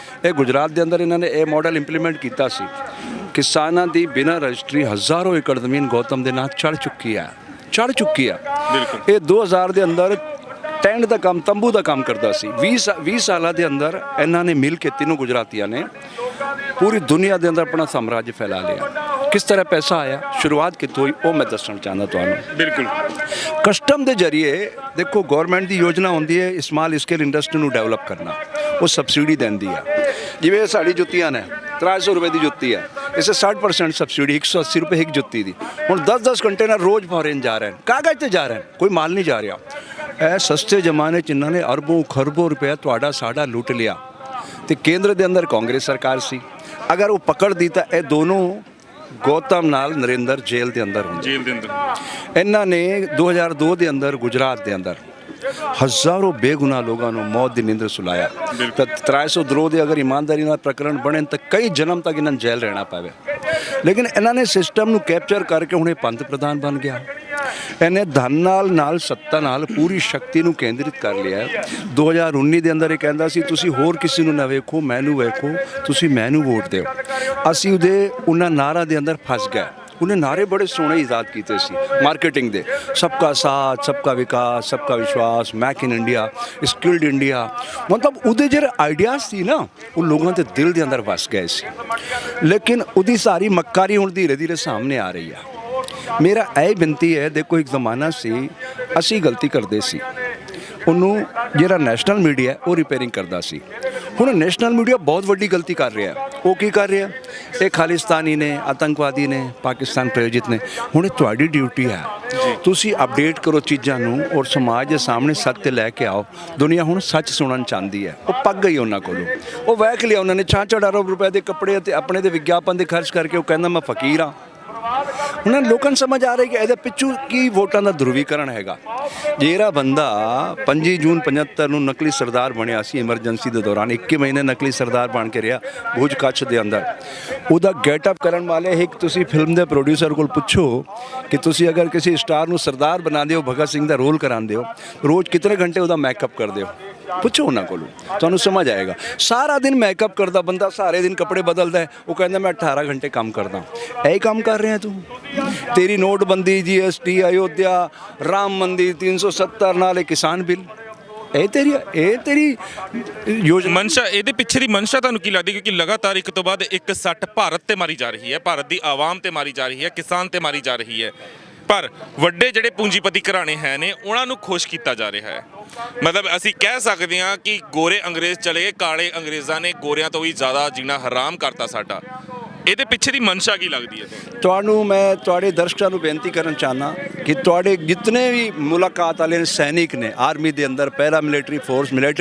ਇਹ ਗੁਜਰਾਤ ਦੇ ਅੰਦਰ ਇਹਨਾਂ ਨੇ ਇਹ ਮਾਡਲ ਇੰਪਲੀਮੈਂਟ ਕੀਤਾ ਸੀ। ਕਿਸਾਨਾਂ ਦੀ ਬਿਨਾਂ ਰਜਿਸਟਰੀ ਹਜ਼ਾਰਾਂ ਏਕੜ ਜ਼ਮੀਨ ਗੌਤਮ ਦੇ ਨਾਂ ਚੜ੍ਹ ਚੁੱਕੀ ਹੈ। ਇਹ 2000 ਦੇ ਅੰਦਰ ਟੈਂਟ ਦਾ ਕੰਮ, ਤੰਬੂ ਦਾ ਕੰਮ ਕਰਦਾ ਸੀ। 20 ਸਾਲਾਂ ਦੇ ਅੰਦਰ ਇਹਨਾਂ ਨੇ ਮਿਲ ਕੇ, ਤਿੰਨੋਂ ਗੁਜਰਾਤੀਆਂ ਨੇ ਪੂਰੀ ਦੁਨੀਆ ਦੇ ਅੰਦਰ ਆਪਣਾ ਸਾਮਰਾਜ ਫੈਲਾ ਲਿਆ। ਕਿਸ ਤਰ੍ਹਾਂ ਪੈਸਾ ਆਇਆ, ਸ਼ੁਰੂਆਤ ਕਿੱਥੋਂ ਹੋਈ, ਉਹ ਮੈਂ ਦੱਸਣਾ ਚਾਹੁੰਦਾ ਤੁਹਾਨੂੰ। ਬਿਲਕੁਲ। ਕਸਟਮ ਦੇ ਜਰੀਏ ਦੇਖੋ ਗਵਰਨਮੈਂਟ ਦੀ ਯੋਜਨਾ ਹੁੰਦੀ ਹੈ ਸਮਾਲ ਸਕੇਲ ਇੰਡਸਟਰੀ ਨੂੰ ਡਿਵੈਲਪ ਕਰਨਾ। ਉਹ ਸਬਸਿਡੀ ਦਿੰਦੀ ਹੈ। ਜਿਵੇਂ ਸਾਡੀ ਜੁੱਤੀਆਂ ਨੇ 300 ਰੁਪਏ ਦੀ ਜੁੱਤੀ ਹੈ, ਇਸੇ 60% ਸਬਸਿਡੀ, 180 ਰੁਪਏ ਇੱਕ ਜੁੱਤੀ ਦੀ। ਹੁਣ 10-10 ਕੰਟੇਨਰ ਰੋਜ਼ ਫੋਰਨ ਜਾ ਰਹੇ ਹਨ, ਕਾਗਜ਼ ਤੇ ਜਾ ਰਹੇ ਹਨ, ਕੋਈ ਮਾਲ ਨਹੀਂ ਜਾ ਰਿਹਾ। ਇਹ ਸਸਤੇ ਜ਼ਮਾਨੇ 'ਚ ਇਹਨਾਂ ਨੇ ਅਰਬੋਂ ਖਰਬੋਂ ਰੁਪਏ ਤੁਹਾਡਾ ਸਾਡਾ ਲੁੱਟ ਲਿਆ। ਤੇ ਕੇਂਦਰ ਦੇ ਅੰਦਰ ਕਾਂਗਰਸ ਸਰਕਾਰ ਸੀ। ਅਗਰ ਉਹ ਪਕੜਦੀ ਤਾਂ ਇਹ ਦੋਨੋਂ ਗੌਤਮ ਨਾਲ ਨਰਿੰਦਰ ਜੇਲ੍ਹ ਦੇ ਅੰਦਰ ਹੁੰਦੇ। ਜੇਲ੍ਹ ਦੇ ਅੰਦਰ ਇਹਨਾਂ ਨੇ 2002 ਦੇ ਅੰਦਰ ਗੁਜਰਾਤ ਦੇ ਅੰਦਰ ਹਜ਼ਾਰਾਂ ਬੇਗੁਨਾਹ ਲੋਕਾਂ ਨੂੰ ਮੌਤ ਦੀ ਨੀਂਦਰ ਸੁਲਾਇਆ। ਤਾਂ 302 ਦੇ ਅਗਰ ਇਮਾਨਦਾਰੀ ਨਾਲ ਪ੍ਰਕਰਣ ਬਣੇ ਤਾਂ ਕਈ ਜਨਮ ਤੱਕ ਇਹਨਾਂ ਨੂੰ ਜੇਲ੍ਹ ਰਹਿਣਾ ਪਵੇ। ਲੇਕਿਨ ਇਹਨਾਂ ਨੇ ਸਿਸਟਮ ਨੂੰ ਕੈਪਚਰ ਕਰਕੇ ਹੁਣੇ ਪੰਤ ਪ੍ਰਧਾਨ ਬਣ ਗਿਆ। ਇਹਨੇ ਧਨ ਨਾਲ ਸੱਤਾ ਨਾਲ ਪੂਰੀ ਸ਼ਕਤੀ ਨੂੰ ਕੇਂਦਰਿਤ ਕਰ ਲਿਆ। 2019 ਦੇ ਅੰਦਰ ਇਹ ਕਹਿੰਦਾ ਸੀ ਤੁਸੀਂ ਹੋਰ ਕਿਸੇ ਨੂੰ ਨਾ ਵੇਖੋ, ਮੈਨੂੰ ਵੇਖੋ, ਤੁਸੀਂ ਮੈਨੂੰ ਵੋਟ ਦਿਓ। ਅਸੀਂ ਉਹਨਾਂ ਨਾਰਾਂ ਦੇ ਅੰਦਰ ਫਸ ਗਏ। ਉਹਨੇ ਨਾਰੇ ਬੜੇ ਸੋਹਣੇ ਇਜਾਦ ਕੀਤੇ ਸੀ ਮਾਰਕੀਟਿੰਗ ਦੇ, ਸਬਕਾ ਸਾਥ, ਸਬਕਾ ਵਿਕਾਸ, ਸਬਕਾ ਵਿਸ਼ਵਾਸ, ਮੈਕ ਇਨ ਇੰਡੀਆ, ਸਕਿਲਡ ਇੰਡੀਆ। ਮਤਲਬ ਉਹਦੇ ਜਿਹੜੇ ਆਈਡੀਆਜ਼ ਸੀ ਨਾ ਉਹ ਲੋਕਾਂ ਦੇ ਦਿਲ ਦੇ ਅੰਦਰ ਵਸ ਗਏ ਸੀ। ਲੇਕਿਨ ਉਹਦੀ ਸਾਰੀ ਮੱਕਾਰੀ ਹੁਣ ਧੀਰੇ ਧੀਰੇ ਸਾਹਮਣੇ ਆ ਰਹੀ ਆ। ਮੇਰਾ ਇਹ ਬੇਨਤੀ ਹੈ, ਦੇਖੋ ਇੱਕ ਜ਼ਮਾਨਾ ਸੀ ਅਸੀਂ ਗਲਤੀ ਕਰਦੇ ਸੀ, ਉਹਨੂੰ ਜਿਹੜਾ ਨੈਸ਼ਨਲ ਮੀਡੀਆ ਉਹ ਰਿਪੇਅਰਿੰਗ ਕਰਦਾ ਸੀ। ਹੁਣ ਨੈਸ਼ਨਲ ਮੀਡੀਆ ਬਹੁਤ ਵੱਡੀ ਗਲਤੀ ਕਰ ਰਿਹਾ। ਉਹ ਕੀ ਕਰ ਰਿਹਾ? ਇਹ ਖਾਲਿਸਤਾਨੀ ਨੇ, ਆਤੰਕਵਾਦੀ ਨੇ, ਪਾਕਿਸਤਾਨ ਪ੍ਰਾਯੋਜਿਤ ਨੇ। ਹੁਣ ਇਹ ਤੁਹਾਡੀ ਡਿਊਟੀ ਹੈ, ਤੁਸੀਂ ਅਪਡੇਟ ਕਰੋ ਚੀਜ਼ਾਂ ਨੂੰ ਔਰ ਸਮਾਜ ਦੇ ਸਾਹਮਣੇ ਸੱਚ ਤੇ ਲੈ ਕੇ ਆਓ। ਦੁਨੀਆ ਹੁਣ ਸੱਚ ਸੁਣਨ ਚਾਹੁੰਦੀ ਹੈ। ਉਹ ਪੱਕ ਗਈ ਉਹਨਾਂ ਕੋਲੋਂ। ਉਹ ਵੇਖ ਲਿਆ ਉਹਨਾਂ ਨੇ 6-6 ਅਰਬ ਰੁਪਏ ਦੇ ਕੱਪੜੇ ਅਤੇ ਆਪਣੇ ਦੇ ਵਿਗਿਆਪਨ ਦੇ ਖਰਚ ਕਰਕੇ ਉਹ ਕਹਿੰਦਾ ਮੈਂ ਫਕੀਰ ਹਾਂ। ਉਹਨਾਂ ਲੋਕਾਂ ਨੂੰ ਸਮਝ ਆ ਰਹੀ ਕਿ ਇਹਦੇ ਪਿੱਛੋਂ ਕੀ ਵੋਟਾਂ ਦਾ ਧਰੁਵੀਕਰਨ ਹੈਗਾ। ਜਿਹੜਾ ਬੰਦਾ 5 ਜੂਨ 75 ਨੂੰ ਨਕਲੀ ਸਰਦਾਰ ਬਣਿਆ ਸੀ ਐਮਰਜੈਂਸੀ ਦੇ ਦੌਰਾਨ, 21 ਮਹੀਨੇ ਨਕਲੀ ਸਰਦਾਰ ਬਣ ਕੇ ਰਿਹਾ ਭੁਜ ਕੱਛ ਦੇ ਅੰਦਰ। ਉਹਦਾ ਗੈਟਅਪ ਕਰਨ ਵਾਲੇ ਇੱਕ ਤੁਸੀਂ ਫਿਲਮ ਦੇ ਪ੍ਰੋਡਿਊਸਰ ਕੋਲ ਪੁੱਛੋ ਕਿ ਤੁਸੀਂ ਅਗਰ ਕਿਸੇ ਸਟਾਰ ਨੂੰ ਸਰਦਾਰ ਬਣਾਉਂਦੇ ਹੋ, ਭਗਤ ਸਿੰਘ ਦਾ ਰੋਲ ਕਰਾਉਂਦੇ ਹੋ, ਰੋਜ਼ ਕਿਤਨੇ ਘੰਟੇ ਉਹਦਾ ਮੇਕਅਪ ਕਰਦੇ ਹੋ? ਪੁੱਛੋ ਉਹਨਾਂ ਕੋਲੋਂ, ਤੁਹਾਨੂੰ ਸਮਝ ਆਏਗਾ। ਸਾਰਾ ਦਿਨ ਮੇਕਅਪ ਕਰਦਾ ਬੰਦਾ, ਸਾਰੇ ਦਿਨ ਕੱਪੜੇ ਬਦਲਦਾ ਹੈ। ਉਹ ਕਹਿੰਦਾ ਮੈਂ 18 ਘੰਟੇ ਕੰਮ ਕਰਦਾ। ਇਹੀ ਕੰਮ ਕਰ ਰਿਹਾ ਤੂੰ। ਤੇਰੀ ਨੋਟਬੰਦੀ, GST, ਅਯੋਧਿਆ, ਰਾਮ ਮੰਦਿਰ, 370 ਨਾਲ ਇਹ ਕਿਸਾਨ ਬਿੱਲ, ਇਹ ਤੇਰੀ ਯੋਜਨਾ ਮਨਸ਼ਾ। ਇਹਦੇ ਪਿੱਛੇ ਦੀ ਮਨਸ਼ਾ ਤੁਹਾਨੂੰ ਕੀ ਲੱਗਦੀ? ਕਿਉਂਕਿ ਲਗਾਤਾਰ ਇੱਕ ਤੋਂ ਬਾਅਦ ਇੱਕ ਸੱਟ ਭਾਰਤ ਤੇ ਮਾਰੀ ਜਾ ਰਹੀ ਹੈ, ਭਾਰਤ ਦੀ ਆਵਾਮ ਤੇ ਮਾਰੀ ਜਾ ਰਹੀ ਹੈ, ਕਿਸਾਨ ਤੇ ਮਾਰੀ ਜਾ ਰਹੀ ਹੈ। ਪਰ ਵੱਡੇ ਜਿਹੜੇ ਪੂੰਜੀਪਤੀ ਘਰਾਣੇ ਹੈ ਨੇ ਉਹਨਾਂ ਨੂੰ ਖੁਸ਼ ਕੀਤਾ ਜਾ ਰਿਹਾ ਹੈ। ਮਤਲਬ ਅਸੀਂ ਕਹਿ ਸਕਦੇ ਹਾਂ ਕਿ ਗੋਰੇ ਅੰਗਰੇਜ਼ ਚਲੇ ਗਏ, ਕਾਲੇ ਅੰਗਰੇਜ਼ਾਂ ਨੇ ਗੋਰਿਆਂ ਤੋਂ ਵੀ ਜ਼ਿਆਦਾ ਜੀਣਾ ਹਰਾਮ ਕਰਤਾ ਸਾਡਾ। ਇਹਦੇ ਪਿੱਛੇ ਦੀ ਮਨਸ਼ਾ ਕੀ ਲੱਗਦੀ ਹੈ ਤੁਹਾਨੂੰ? ਮੈਂ ਤੁਹਾਡੇ ਦਰਸ਼ਕਾਂ ਨੂੰ ਬੇਨਤੀ ਕਰਨ ਚਾਹੁੰਦਾ ਕਿ ਤੁਹਾਡੇ ਜਿਤਨੇ ਵੀ ਮੁਲਾਕਾਤ ਵਾਲੇ ਸੈਨਿਕ ਨੇ ਆਰਮੀ ਦੇ ਅੰਦਰ, ਪੈਰਾ ਮਿਲਟਰੀ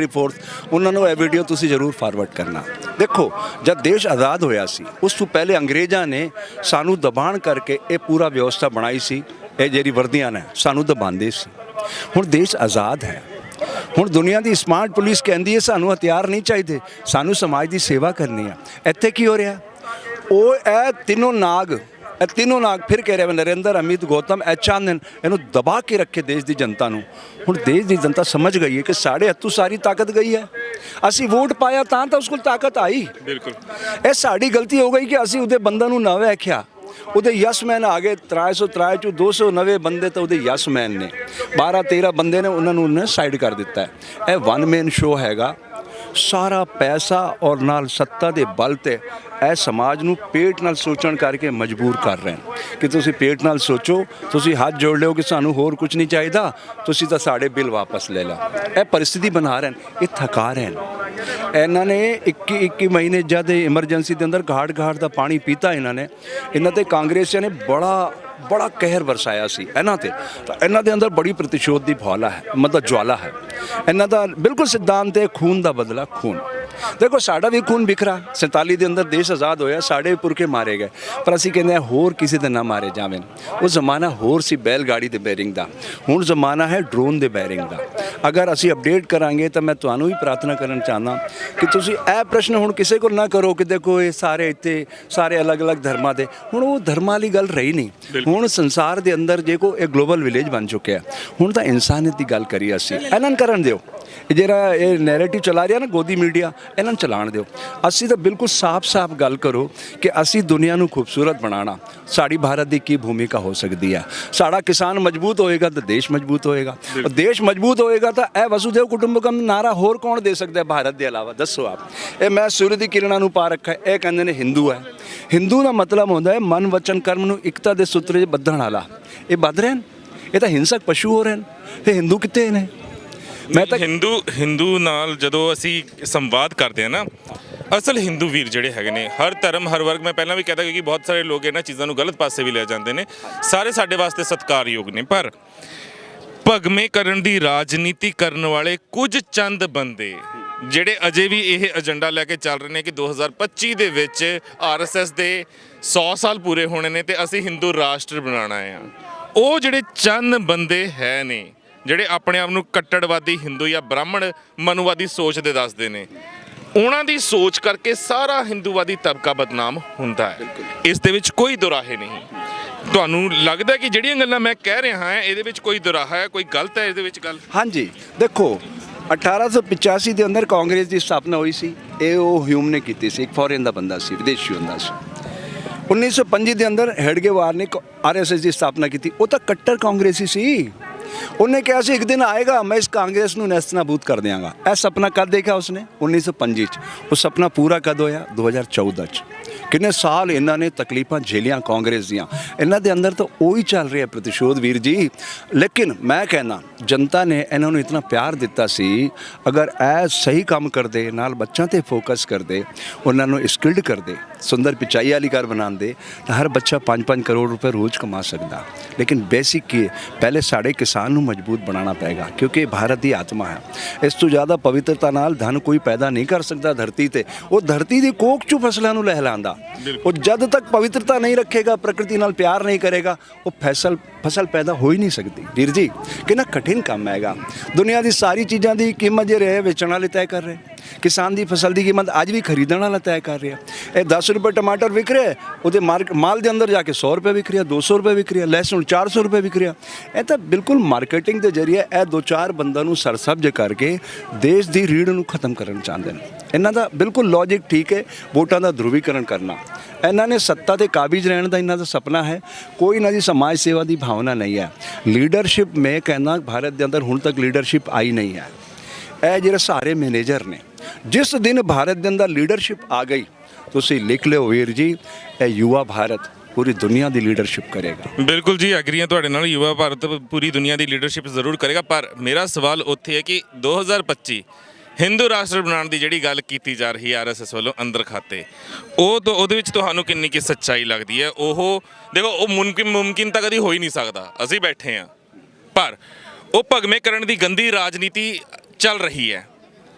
ਫੋਰਸ, ਉਹਨਾਂ ਨੂੰ ਇਹ ਵੀਡੀਓ ਤੁਸੀਂ ਜ਼ਰੂਰ ਫਾਰਵਰਡ ਕਰਨਾ। ਦੇਖੋ, ਜਦ ਦੇਸ਼ ਆਜ਼ਾਦ ਹੋਇਆ ਸੀ ਉਸ ਤੋਂ ਪਹਿਲੇ ਅੰਗਰੇਜ਼ਾਂ ਨੇ ਸਾਨੂੰ ਦਬਾਣ ਕਰਕੇ ਇਹ ਪੂਰਾ ਵਿਵਸਥਾ ਬਣਾਈ ਸੀ। ਇਹ ਜਿਹੜੀ ਵਰਦੀਆਂ ਨੇ ਸਾਨੂੰ ਦਬਾਉਂਦੇ ਸੀ। ਹੁਣ ਦੇਸ਼ ਆਜ਼ਾਦ ਹੈ। ਹੁਣ ਦੁਨੀਆ ਦੀ ਸਮਾਰਟ ਪੁਲਿਸ ਕਹਿੰਦੀ ਹੈ ਸਾਨੂੰ ਹਥਿਆਰ ਨਹੀਂ ਚਾਹੀਦੇ, ਸਾਨੂੰ ਸਮਾਜ ਦੀ ਸੇਵਾ ਕਰਨੀ ਹੈ। ਇੱਥੇ ਕੀ ਹੋ ਰਿਹਾ? ਉਹ ਇਹ ਤਿੰਨੋਂ ਨਾਗ ਫਿਰ ਕਹਿ ਰਿਹਾ ਨਰਿੰਦਰ, ਅਮਿਤ, ਗੌਤਮ, ਇਹ ਚਾਹੁੰਦੇ ਨੇ ਇਹਨੂੰ ਦਬਾ ਕੇ ਰੱਖੇ ਦੇਸ਼ ਦੀ ਜਨਤਾ ਨੂੰ। ਹੁਣ ਦੇਸ਼ ਦੀ ਜਨਤਾ ਸਮਝ ਗਈ ਹੈ ਕਿ ਸਾਡੇ ਹੱਥੋਂ ਸਾਰੀ ਤਾਕਤ ਗਈ ਹੈ। ਅਸੀਂ ਵੋਟ ਪਾਇਆ ਤਾਂ ਉਸ ਕੋਲ ਤਾਕਤ ਆਈ। ਬਿਲਕੁਲ ਇਹ ਸਾਡੀ ਗਲਤੀ ਹੋ ਗਈ ਕਿ ਅਸੀਂ ਉਹਦੇ ਬੰਦਾ ਨੂੰ ਨਾ ਵੇਖਿਆ। ਉਹਦੇ ਯਸਮੈਨ ਆ ਗਏ 303 ਚੋਂ 290 ਬੰਦੇ ਤਾਂ ਉਹਦੇ ਯਸਮੈਨ ਨੇ, 12-13 ਬੰਦੇ ਨੇ ਉਹਨਾਂ ਨੂੰ ਉਹਨੇ ਸਾਈਡ ਕਰ ਦਿੱਤਾ। ਇਹ ਵਨ ਮੈਨ ਸ਼ੋਅ ਹੈਗਾ। ਸਾਰਾ ਪੈਸਾ ਔਰ ਨਾਲ ਸੱਤਾ ਦੇ ਬਲ ਤੇ ਇਹ ਸਮਾਜ ਨੂੰ ਪੇਟ ਨਾਲ ਸੋਚਣ ਕਰਕੇ ਮਜਬੂਰ ਕਰ ਰਹੇ ਨੇ ਕਿ ਤੁਸੀਂ ਪੇਟ ਨਾਲ ਸੋਚੋ, ਤੁਸੀਂ ਹੱਥ ਜੋੜ ਲਿਓ ਕਿ ਸਾਨੂੰ ਹੋਰ ਕੁਝ ਨਹੀਂ ਚਾਹੀਦਾ, ਤੁਸੀਂ ਤਾਂ ਸਾਡੇ ਬਿੱਲ ਵਾਪਸ ਲੈ ਲਓ। ਇਹ ਪਰਿਸਥਿਤੀ ਬਣਾ ਰਹੇ ਨੇ, ਇਹ ਥਕਾ ਰਹੇ ਨੇ। ਇਹਨਾਂ ਨੇ 21 ਮਹੀਨੇ ਜਦ ਐਮਰਜੈਂਸੀ ਦੇ ਅੰਦਰ ਘਾਟ ਦਾ ਪਾਣੀ ਪੀਤਾ। ਇਹਨਾਂ ਤੇ ਕਾਂਗਰਸੀਆਂ ਨੇ ਬੜਾ ਕਹਿਰ ਵਰਸਾਇਆ ਸੀ ਇਹਨਾਂ ਤੇ। ਤਾਂ ਇਹਨਾਂ ਦੇ ਅੰਦਰ ਬੜੀ ਪ੍ਰਤੀਸ਼ੋਧ ਦੀ ਭਾਵਨਾ ਹੈ, ਮਤਲਬ ਜਵਾਲਾ ਹੈ। ਇਹਨਾਂ ਦਾ ਬਿਲਕੁਲ ਸਿਧਾਂਤ ਹੈ ਖੂਨ ਦਾ ਬਦਲਾ ਖੂਨ। ਦੇਖੋ, ਸਾਡਾ ਵੀ ਖੂਨ ਬਿਖਰਾ। 47 ਦੇ ਅੰਦਰ ਦੇਸ਼ ਆਜ਼ਾਦ ਹੋਇਆ, ਸਾਡੇ ਪੁਰਖੇ ਮਾਰੇ ਗਏ, ਪਰ ਅਸੀਂ ਕਹਿੰਦੇ ਹਾਂ ਹੋਰ ਕਿਸੇ ਦੇ ਨਾ ਮਾਰੇ ਜਾਵੇ। ਉਹ ਜ਼ਮਾਨਾ ਹੋਰ ਸੀ ਬੈਲ ਗਾੜੀ ਦੇ ਬੈਰਿੰਗ ਦਾ, ਹੁਣ ਜ਼ਮਾਨਾ ਹੈ ਡਰੋਨ ਦੇ ਬੈਰਿੰਗ ਦਾ। ਅਗਰ ਅਸੀਂ ਅਪਡੇਟ ਕਰਾਂਗੇ ਤਾਂ ਮੈਂ ਤੁਹਾਨੂੰ ਵੀ ਪ੍ਰਾਰਥਨਾ ਕਰਨ ਚਾਹੁੰਦਾ ਕਿ ਤੁਸੀਂ ਇਹ ਪ੍ਰਸ਼ਨ ਹੁਣ ਕਿਸੇ ਕੋਲ ਨਾ ਕਰੋ ਕਿ ਦੇਖੋ ਇਹ ਸਾਰੇ ਇੱਥੇ ਸਾਰੇ ਅਲੱਗ-ਅਲੱਗ ਧਰਮਾਂ ਦੇ। ਹੁਣ ਉਹ ਧਰਮਾਂ ਵਾਲੀ ਗੱਲ ਰਹੀ ਨਹੀਂ। ਹੁਣ ਸੰਸਾਰ ਦੇ ਅੰਦਰ ਦੇਖੋ ਇਹ ਗਲੋਬਲ ਵਿਲੇਜ ਬਣ ਚੁੱਕਿਆ। ਹੁਣ ਤਾਂ ਇਨਸਾਨੀਅਤ ਦੀ ਗੱਲ ਕਰੀ ਅਸੀਂ। ਇਹਨਾਂ ਨੂੰ ਕਰਨ ਦਿਓ। ਜਿਹੜਾ ਇਹ ਨੈਰੇਟਿਵ ਚਲਾ ਰਿਹਾ ਨਾ ਗੋਦੀ ਮੀਡੀਆ, ਇਹਨਾਂ ਨੂੰ ਚਲਾਉਣ ਦਿਓ। ਅਸੀਂ ਤਾਂ ਬਿਲਕੁਲ ਸਾਫ਼ ਗੱਲ ਕਰੋ ਕਿ ਅਸੀਂ ਦੁਨੀਆ ਨੂੰ ਖੂਬਸੂਰਤ ਬਣਾਉਣਾ, ਸਾਡੀ ਭਾਰਤ ਦੀ ਕੀ ਭੂਮਿਕਾ ਹੋ ਸਕਦੀ ਹੈ। ਸਾਡਾ ਕਿਸਾਨ ਮਜ਼ਬੂਤ ਹੋਏਗਾ ਤਾਂ ਦੇਸ਼ ਮਜ਼ਬੂਤ ਹੋਏਗਾ, ਔਰ ਦੇਸ਼ ਮਜ਼ਬੂਤ ਹੋਏਗਾ ਤਾਂ ਇਹ ਵਸੁਧੈਵ ਕੁਟੁੰਬਕਮ ਨਾਰਾ ਹੋਰ ਕੌਣ ਦੇ ਸਕਦਾ ਹੈ ਭਾਰਤ ਦੇ ਇਲਾਵਾ? ਦੱਸੋ ਆਪ। ਇਹ ਮੈਂ ਸੂਰਜ ਦੀ ਕਿਰਨਾਂ ਨੂੰ ਪਾ ਰੱਖਾ, ਇਹ ਕਹਿੰਦੇ ਨੇ ਹਿੰਦੂ ਹੈ। ਹਿੰਦੂ ਦਾ ਮਤਲਬ ਹੁੰਦਾ ਹੈ ਮਨ, ਵਚਨ, ਕਰਮ ਨੂੰ ਇਕਤਾ ਦੇ ਸੂਤਰ 'ਚ ਬੱਧਣ ਵਾਲਾ। ਇਹ ਬੱਧ ਰਹੇ ਨੇ, ਇਹ ਤਾਂ ਹਿੰਸਕ ਪਸ਼ੂ ਹੋ ਰਹੇ ਨੇ। ਇਹ ਹਿੰਦੂ ਕਿੱਥੇ ਨੇ? ਮੈਂ ਤਾਂ ਹਿੰਦੂ ਨਾਲ ਜਦੋਂ ਅਸੀਂ ਸੰਵਾਦ ਕਰਦੇ ਹਾਂ ਨਾ, ਅਸਲ ਹਿੰਦੂ ਵੀਰ ਜਿਹੜੇ ਹੈਗੇ ਨੇ, ਹਰ ਧਰਮ ਹਰ ਵਰਗ, ਮੈਂ ਪਹਿਲਾਂ ਵੀ ਕਹਿੰਦਾ ਕਿਉਂਕਿ ਬਹੁਤ ਸਾਰੇ ਲੋਕ ਇਹਨਾਂ ਚੀਜ਼ਾਂ ਨੂੰ ਗਲਤ ਪਾਸੇ ਵੀ ਲੈ ਜਾਂਦੇ ਨੇ, ਸਾਰੇ ਸਾਡੇ ਵਾਸਤੇ ਸਤਿਕਾਰਯੋਗ ਨੇ। ਪਰ ਭਗਵੇਂ ਕਰਨ ਦੀ ਰਾਜਨੀਤੀ ਕਰਨ ਵਾਲੇ ਕੁਝ ਚੰਦ ਬੰਦੇ ਜਿਹੜੇ ਅਜੇ ਵੀ ਇਹ ਏਜੰਡਾ ਲੈ ਕੇ ਚੱਲ ਰਹੇ ਨੇ ਕਿ 2025 ਦੇ ਵਿੱਚ ਆਰਐਸਐਸ ਦੇ 100 ਸਾਲ ਪੂਰੇ ਹੋਣੇ ਨੇ ਤੇ ਅਸੀਂ ਹਿੰਦੂ ਰਾਸ਼ਟਰ ਬਣਾਉਣਾ ਆ। ਉਹ ਜਿਹੜੇ ਚੰਦ ਬੰਦੇ ਹੈ ਨੇ ਜਿਹੜੇ ਆਪਣੇ ਆਪ ਨੂੰ ਕੱਟੜਵਾਦੀ ਹਿੰਦੂ ਜਾਂ ਬ੍ਰਾਹਮਣ ਮਨੂਵਾਦੀ ਸੋਚ ਦੇ ਦੱਸਦੇ ਨੇ, ਉਹਨਾਂ ਦੀ ਸੋਚ ਕਰਕੇ ਸਾਰਾ ਹਿੰਦੂਵਾਦੀ ਤਬਕਾ ਬਦਨਾਮ ਹੁੰਦਾ ਹੈ। ਇਸ ਦੇ ਵਿੱਚ ਕੋਈ ਦੁਰਾਹੇ ਨਹੀਂ। ਤੁਹਾਨੂੰ ਲੱਗਦਾ ਕਿ ਜਿਹੜੀਆਂ ਗੱਲਾਂ ਮੈਂ ਕਹਿ ਰਿਹਾ ਹਾਂ ਇਹਦੇ ਵਿੱਚ ਕੋਈ ਦੁਰਾਹਾ ਹੈ, ਕੋਈ ਗਲਤ ਹੈ ਇਹਦੇ ਵਿੱਚ ਗੱਲ? ਹਾਂਜੀ, ਦੇਖੋ 1885 ਦੇ ਅੰਦਰ ਕਾਂਗਰਸ ਦੀ ਸਥਾਪਨਾ ਹੋਈ ਸੀ। ਇਹ ਉਹ ਹਿਊਮ ਨੇ ਕੀਤੀ ਸੀ, ਇੱਕ ਫੋਰਨ ਦਾ ਬੰਦਾ ਸੀ, ਵਿਦੇਸ਼ੀ ਹੁੰਦਾ ਸੀ। 1905 ਦੇ ਅੰਦਰ ਹੈਡਗੇਵਾਰ ਨੇ ਆਰਐਸਐਸ ਦੀ ਸਥਾਪਨਾ ਕੀਤੀ। ਉਹ ਤਾਂ ਕੱਟੜ ਕਾਂਗਰਸੀ ਸੀ। ਉਹਨੇ ਕਿਹਾ ਸੀ ਇੱਕ ਦਿਨ ਆਏਗਾ ਮੈਂ ਇਸ ਕਾਂਗਰਸ ਨੂੰ ਨੈਸਤਨਾਬੂਦ ਕਰ ਦਿਆਂਗਾ। ਇਹ ਸੁਪਨਾ ਕਦ ਦੇਖਿਆ ਉਸਨੇ? 1905 ਚ। ਉਹ ਸੁਪਨਾ ਪੂਰਾ ਕਦ ਹੋਇਆ? 2014 ਚ। ਕਿੰਨੇ ਸਾਲ ਇਹਨਾਂ ਨੇ ਤਕਲੀਫਾਂ ਝੇਲੀਆਂ ਕਾਂਗਰਸ ਦੀਆਂ। ਇਹਨਾਂ ਦੇ ਅੰਦਰ ਤਾਂ ਉਹੀ ਚੱਲ ਰਿਹਾ ਪ੍ਰਤੀਸ਼ੋਧ ਵੀਰ ਜੀ। ਲੇਕਿਨ ਮੈਂ ਕਹਿੰਦਾ ਜਨਤਾ ਨੇ ਇਹਨਾਂ ਨੂੰ ਇਤਨਾ ਪਿਆਰ ਦਿੱਤਾ ਸੀ, ਅਗਰ ਇਹ ਸਹੀ ਕੰਮ ਕਰਦੇ, ਨਾਲ ਬੱਚਿਆਂ ਤੇ ਫੋਕਸ ਕਰਦੇ, ਉਹਨਾਂ ਨੂੰ ਸਕਿਲਡ ਕਰਦੇ, ਸੁੰਦਰ ਪਿਚਾਈ ਵਾਲੀ ਘਰ ਬਣਾਉਂਦੇ ਤਾਂ ਹਰ ਬੱਚਾ 5-5 ਕਰੋੜ ਰੁਪਏ ਰੋਜ਼ ਕਮਾ ਸਕਦਾ। ਲੇਕਿਨ ਬੇਸਿਕ ਕੀ ਪਹਿਲੇ ਸਾਡੇ ਕਿਸਾਨ ਨੂੰ ਮਜ਼ਬੂਤ ਬਣਾਉਣਾ ਪਏਗਾ, ਕਿਉਂਕਿ ਇਹ ਭਾਰਤ ਦੀ ਆਤਮਾ ਹੈ। ਇਸ ਤੋਂ ਜ਼ਿਆਦਾ ਪਵਿੱਤਰਤਾ ਨਾਲ ਧਨ ਕੋਈ ਪੈਦਾ ਨਹੀਂ ਕਰ ਸਕਦਾ ਧਰਤੀ ਤੇ। ਉਹ ਧਰਤੀ ਦੀ ਕੋਖ ਚੋਂ ਫਸਲਾਂ ਨੂੰ ਲਹਿਲਾਉਂਦਾ। ਉਹ ਜਦ ਤੱਕ ਪਵਿੱਤਰਤਾ ਨਹੀਂ ਰੱਖੇਗਾ, ਪ੍ਰਕਿਰਤੀ ਨਾਲ ਪਿਆਰ ਨਹੀਂ ਕਰੇਗਾ, ਉਹ ਫਸਲ ਪੈਦਾ ਹੋ ਹੀ ਨਹੀਂ ਸਕਦੀ। ਵੀਰ ਜੀ ਕਿੰਨਾ ਕਠਿਨ ਕੰਮ ਹੈਗਾ। ਦੁਨੀਆ ਦੀ ਸਾਰੀ ਚੀਜ਼ਾਂ ਦੀ ਕੀਮਤ ਜੇ ਰਹੇ ਵੇਚਣ ਵਾਲੇ ਤੈਅ ਕਰ ਰਹੇ। ਕਿਸਾਨ ਦੀ ਫਸਲ ਦੀ ਕੀਮਤ ਅੱਜ ਵੀ ਖਰੀਦਣ ਵਾਲਾ ਤੈਅ ਕਰ ਰਿਹਾ। ਇਹ 10 ਰੁਪਏ ਟਮਾਟਰ ਵਿਕ ਰਿਹਾ, ਉਹਦੇ ਮਾਲ ਦੇ ਅੰਦਰ ਜਾ ਕੇ 100 ਰੁਪਏ ਵਿਕ ਰਿਹਾ, 200 ਰੁਪਏ ਵਿਕ ਰਿਹਾ, ਲਹਿਸੁਨ 400 ਰੁਪਏ ਵਿਕ ਰਿਹਾ। ਇਹ ਤਾਂ ਬਿਲਕੁਲ ਮਾਰਕੀਟਿੰਗ ਦੇ ਜ਼ਰੀਏ ਇਹ 2-4 ਬੰਦਾਂ ਨੂੰ ਸਰਸਬਜ ਕਰਕੇ ਦੇਸ਼ ਦੀ ਰੀੜ ਨੂੰ ਖਤਮ ਕਰਨ ਚਾਹੁੰਦੇ ਨੇ। ਇਹਨਾਂ ਦਾ ਬਿਲਕੁਲ ਲੌਜਿਕ ਠੀਕ ਹੈ, ਵੋਟਾਂ ਦਾ ਧਰੁਵੀਕਰਨ ਕਰਨਾ। ਇਹਨਾਂ ਨੇ ਸੱਤਾ ਤੇ ਕਾਬਿਜ਼ ਰਹਿਣ ਦਾ ਇਹਨਾਂ ਦਾ ਸੁਪਨਾ ਹੈ। ਕੋਈ ਇਹਨਾਂ ਦੀ ਸਮਾਜ ਸੇਵਾ ਦੀ ਭਾਵਨਾ ਨਹੀਂ ਹੈ। ਲੀਡਰਸ਼ਿਪ ਮੈਂ ਕਹਿੰਦਾ ਭਾਰਤ ਦੇ ਅੰਦਰ ਹੁਣ ਤੱਕ ਲੀਡਰਸ਼ਿਪ ਆਈ ਨਹੀਂ ਹੈ। ਇਹ ਜਿਹੜੇ ਸਾਰੇ ਮੈਨੇਜਰ ਨੇ, ਜਿਸ ਦਿਨ ਭਾਰਤ ਦੇ ਅੰਦਰ ਲੀਡਰਸ਼ਿਪ ਆ ਗਈ, ਤੁਸੀਂ ਲਿਖ ਲਿਓ ਵੀਰ ਜੀ, ਇਹ ਯੁਵਾ ਭਾਰਤ ਪੂਰੀ ਦੁਨੀਆ ਦੀ ਲੀਡਰਸ਼ਿਪ ਕਰੇਗਾ। ਬਿਲਕੁਲ ਜੀ, ਐਗਰੀ ਹਾਂ ਤੁਹਾਡੇ ਨਾਲ। ਯੁਵਾ ਭਾਰਤ ਪੂਰੀ ਦੁਨੀਆ ਦੀ ਲੀਡਰਸ਼ਿਪ ਜ਼ਰੂਰ ਕਰੇਗਾ। ਪਰ ਮੇਰਾ ਸਵਾਲ ਉੱਥੇ ਹੈ ਕਿ 2025 ਹਿੰਦੂ ਰਾਸ਼ਟਰ ਬਣਾਉਣ ਦੀ ਜਿਹੜੀ ਗੱਲ ਕੀਤੀ ਜਾ ਰਹੀ ਹੈ ਆਰਐਸਐਸ ਵੱਲੋਂ ਅੰਦਰ ਖਾਤੇ, ਉਹਦੇ ਵਿੱਚ ਤੁਹਾਨੂੰ ਕਿੰਨੀ ਕੀ ਸੱਚਾਈ ਲੱਗਦੀ ਹੈ? ਉਹ ਦੇਖੋ, ਉਹ ਮੁਮਕਿਨ ਤਾਂ ਕਦੀ ਹੋ ਹੀ ਨਹੀਂ ਸਕਦਾ। ਅਸੀਂ ਬੈਠੇ ਹਾਂ, ਪਰ ਉਹ ਭਗਵੇਂ ਕਰਨ ਦੀ ਗੰਦੀ ਰਾਜਨੀਤੀ ਚੱਲ ਰਹੀ ਹੈ।